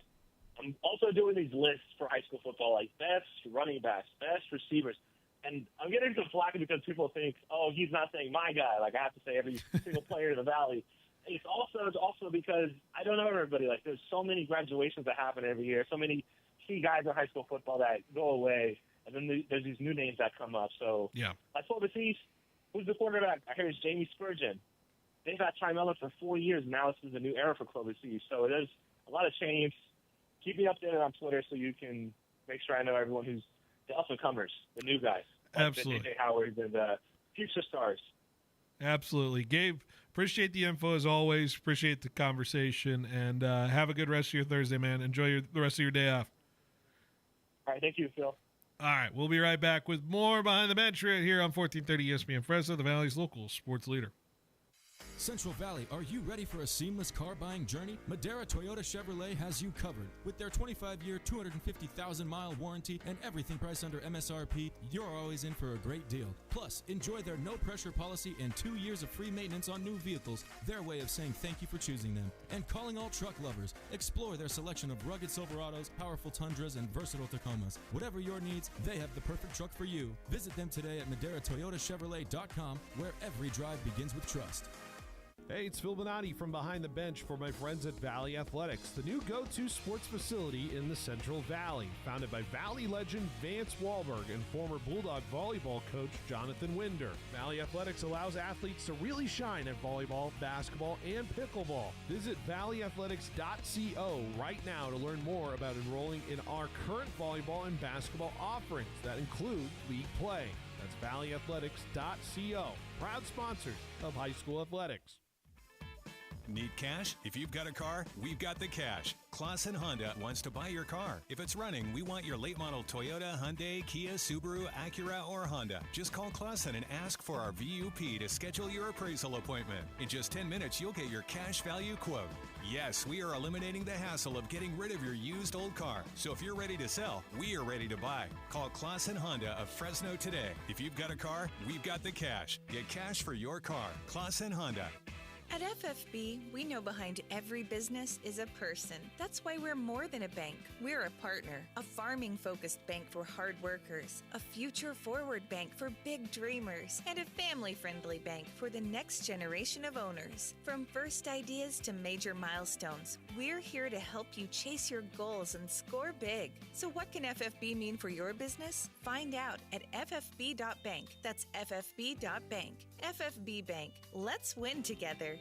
I'm also doing these lists for high school football, like best running backs, best receivers. And I'm getting some flack because people think, oh, he's not saying my guy. Like, I have to say every single player in the Valley. It's also because I don't know everybody. Like, there's so many graduations that happen every year, so many key guys in high school football that go away, and then there's these new names that come up. So, yeah. Like Clovis East, who's the quarterback? I hear it's Jamie Spurgeon. They've had Ty Mellon for 4 years. Now this is a new era for Clovis East. So there's a lot of change. Keep me updated on Twitter so you can make sure I know everyone who's the up-and-comers, the new guys. Absolutely. J.J. Howard and future stars. Absolutely. Gabe, appreciate the info as always. Appreciate the conversation. And have a good rest of your Thursday, man. Enjoy the rest of your day off. All right. Thank you, Phil. All right. We'll be right back with more Behind the Bench right here on 1430 ESPN Fresno, the Valley's local sports leader. Central Valley, are you ready for a seamless car buying journey? Madera Toyota Chevrolet has you covered. With their 25-year, 250,000-mile warranty and everything priced under MSRP, you're always in for a great deal. Plus, enjoy their no-pressure policy and 2 years of free maintenance on new vehicles, their way of saying thank you for choosing them. And calling all truck lovers, explore their selection of rugged Silverados, powerful Tundras, and versatile Tacomas. Whatever your needs, they have the perfect truck for you. Visit them today at MaderaToyotaChevrolet.com, where every drive begins with trust. Hey, it's Phil Benotti from Behind the Bench for my friends at Valley Athletics, the new go-to sports facility in the Central Valley. Founded by Valley legend Vance Wahlberg and former Bulldog volleyball coach Jonathan Winder. Valley Athletics allows athletes to really shine at volleyball, basketball, and pickleball. Visit valleyathletics.co right now to learn more about enrolling in our current volleyball and basketball offerings that include league play. That's valleyathletics.co. Proud sponsors of high school athletics. Need cash? If you've got a car, we've got the cash. Clausen Honda wants to buy your car. If it's running, we want your late model Toyota, Hyundai, Kia, Subaru, Acura, or Honda. Just call Clausen and ask for our VUP to schedule your appraisal appointment. In just 10 minutes, you'll get your cash value quote. Yes, we are eliminating the hassle of getting rid of your used old car. So if you're ready to sell, we are ready to buy. Call Clausen Honda of Fresno today. If you've got a car, we've got the cash. Get cash for your car. Clausen Honda. At FFB, we know behind every business is a person. That's why we're more than a bank. We're a partner, a farming-focused bank for hard workers, a future-forward bank for big dreamers, and a family-friendly bank for the next generation of owners. From first ideas to major milestones, we're here to help you chase your goals and score big. So what can FFB mean for your business? Find out at ffb.bank. That's ffb.bank. FFB Bank. Let's win together.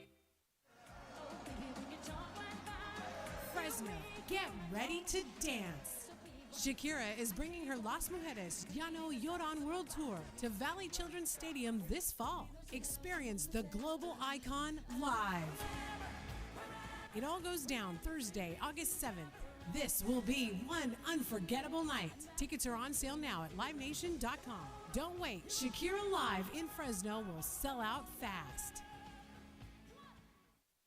Fresno, get ready to dance. Shakira is bringing her Las Mujeres Ya No Lloran World Tour to Valley Children's Stadium this fall. Experience the global icon live. It all goes down Thursday, August 7th. This will be one unforgettable night. Tickets are on sale now at livenation.com. Don't wait. Shakira Live in Fresno will sell out fast.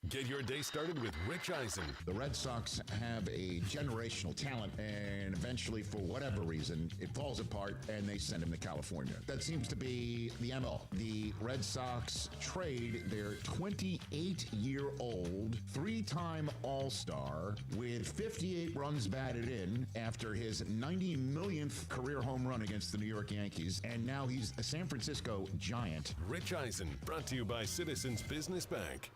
Get your day started with Rich Eisen. The Red Sox have a generational talent, and eventually, for whatever reason, it falls apart, and they send him to California. That seems to be the MO. The Red Sox trade their 28-year-old, three-time All-Star with 58 runs batted in after his 90 millionth career home run against the New York Yankees, and now he's a San Francisco Giant. Rich Eisen, brought to you by Citizens Business Bank.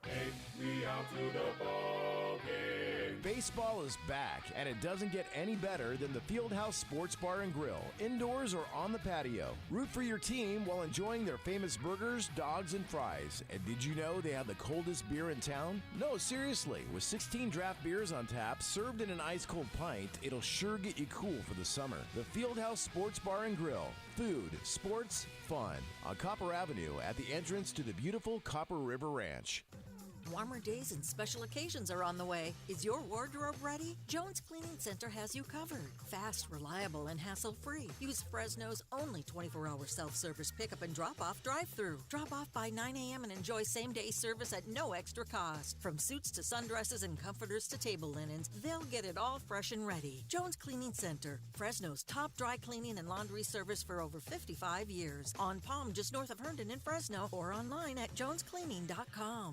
Take me out to the ball game. Baseball is back, and it doesn't get any better than the Fieldhouse Sports Bar and Grill, indoors or on the patio. Root for your team while enjoying their famous burgers, dogs, and fries. And did you know they have the coldest beer in town? No, seriously. With 16 draft beers on tap, served in an ice-cold pint, it'll sure get you cool for the summer. The Fieldhouse Sports Bar and Grill. Food, sports, fun. On Copper Avenue at the entrance to the beautiful Copper River Ranch. Warmer days and special occasions are on the way. Is your wardrobe ready? Jones Cleaning Center has you covered. Fast, reliable, and hassle-free. Use Fresno's only 24-hour self-service pickup and drop-off drive-thru. Drop off by 9 a.m. and enjoy same-day service at no extra cost. From suits to sundresses and comforters to table linens, they'll get it all fresh and ready. Jones Cleaning Center, Fresno's top dry cleaning and laundry service for over 55 years. On Palm, just north of Herndon in Fresno, or online at jonescleaning.com.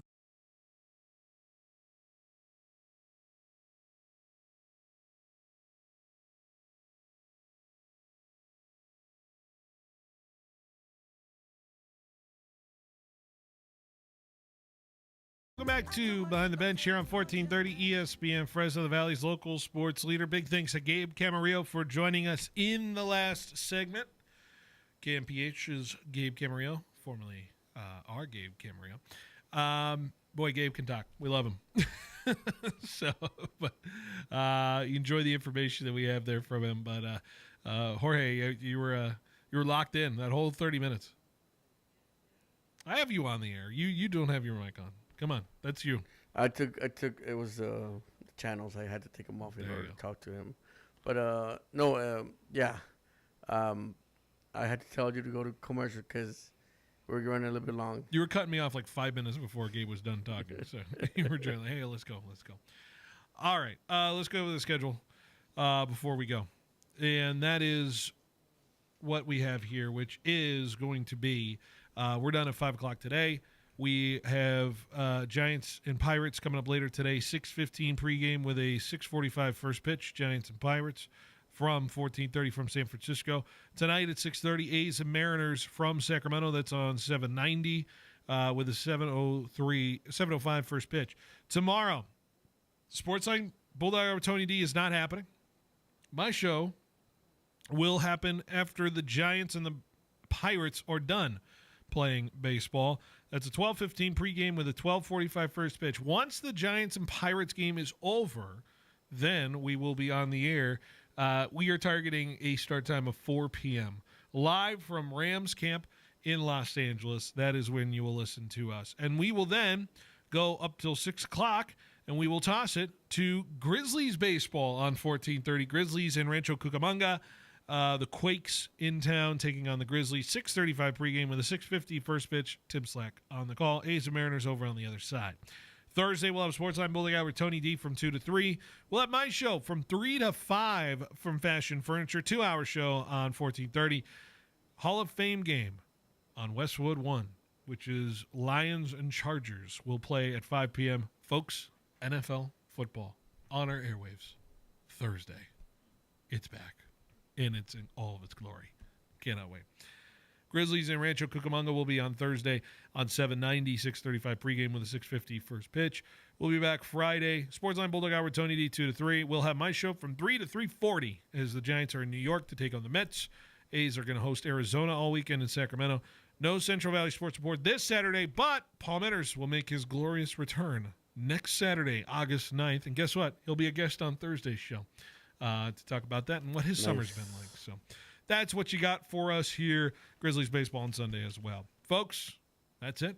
Welcome back to Behind the Bench here on 1430 ESPN Fresno, the Valley's local sports leader. Big thanks to Gabe Camarillo for joining us in the last segment. KMPH's Gabe Camarillo, formerly our Gabe Camarillo. Boy, Gabe can talk. We love him. But you enjoy the information that we have there from him. But Jorge, you were locked in that whole 30 minutes. I have you on the air. You don't have your mic on. Come on, that's you. I took. It was the channels. I had to take them off in order to talk to him. But yeah. I had to tell you to go to commercial because we're running a little bit long. You were cutting me off like 5 minutes before Gabe was done talking. So you were like, hey, let's go. All right, let's go over the schedule before we go. And that is what we have here, which is going to be, we're done at 5 o'clock today. We have Giants and Pirates coming up later today, 6:15 pregame with a 6:45 first pitch, Giants and Pirates from 14:30 from San Francisco. Tonight at 6:30, A's and Mariners from Sacramento. That's on 790 with a 7:05 first pitch. Tomorrow, Sportsline Bulldog Hour with Tony D is not happening. My show will happen after the Giants and the Pirates are done playing baseball. That's a 12:15 pregame with a 12:45 first pitch. Once the Giants and Pirates game is over, then we will be on the air. We are targeting a start time of 4 p.m. live from Rams camp in Los Angeles. That is when you will listen to us. And we will then go up till 6 o'clock, and we will toss it to Grizzlies baseball on 1430. Grizzlies in Rancho Cucamonga. The Quakes in town taking on the Grizzlies. 6:35 pregame with a 6:50 first pitch. Tim Slack on the call. A's and Mariners over on the other side. Thursday, we'll have Sportsline Bulldog Hour with Tony D from 2 to 3. We'll have my show from 3 to 5 from Fashion Furniture. 2-hour show on 1430. Hall of Fame game on Westwood 1, which is Lions and Chargers, will play at 5 p.m. Folks, NFL football on our airwaves Thursday. It's back, and it's in all of its glory. Cannot wait. Grizzlies in Rancho Cucamonga will be on Thursday on 790, 6:35 pregame with a 6:50 first pitch. We'll be back Friday. Sportsline Bulldog Hour with Tony D, 2 to 3. We'll have my show from 3 to 3:40 as the Giants are in New York to take on the Mets. A's are going to host Arizona all weekend in Sacramento. No Central Valley Sports Report this Saturday, but Paul Metters will make his glorious return next Saturday, August 9th. And guess what? He'll be a guest on Thursday's show to talk about that and what his summer's been like. So that's what you got for us here. Grizzlies baseball on Sunday as well. Folks, that's it.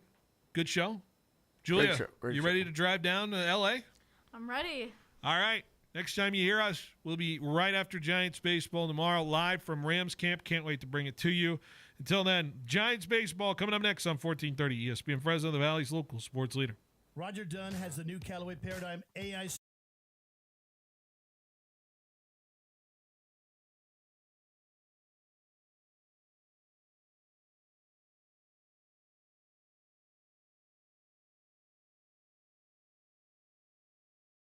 Good show. Julia, Great you show. ready to drive down to L.A.? I'm ready. All right. Next time you hear us, we'll be right after Giants baseball tomorrow, live from Rams camp. Can't wait to bring it to you. Until then, Giants baseball coming up next on 1430 ESPN Fresno, the Valley's local sports leader. Roger Dunn has the new Callaway Paradigm AI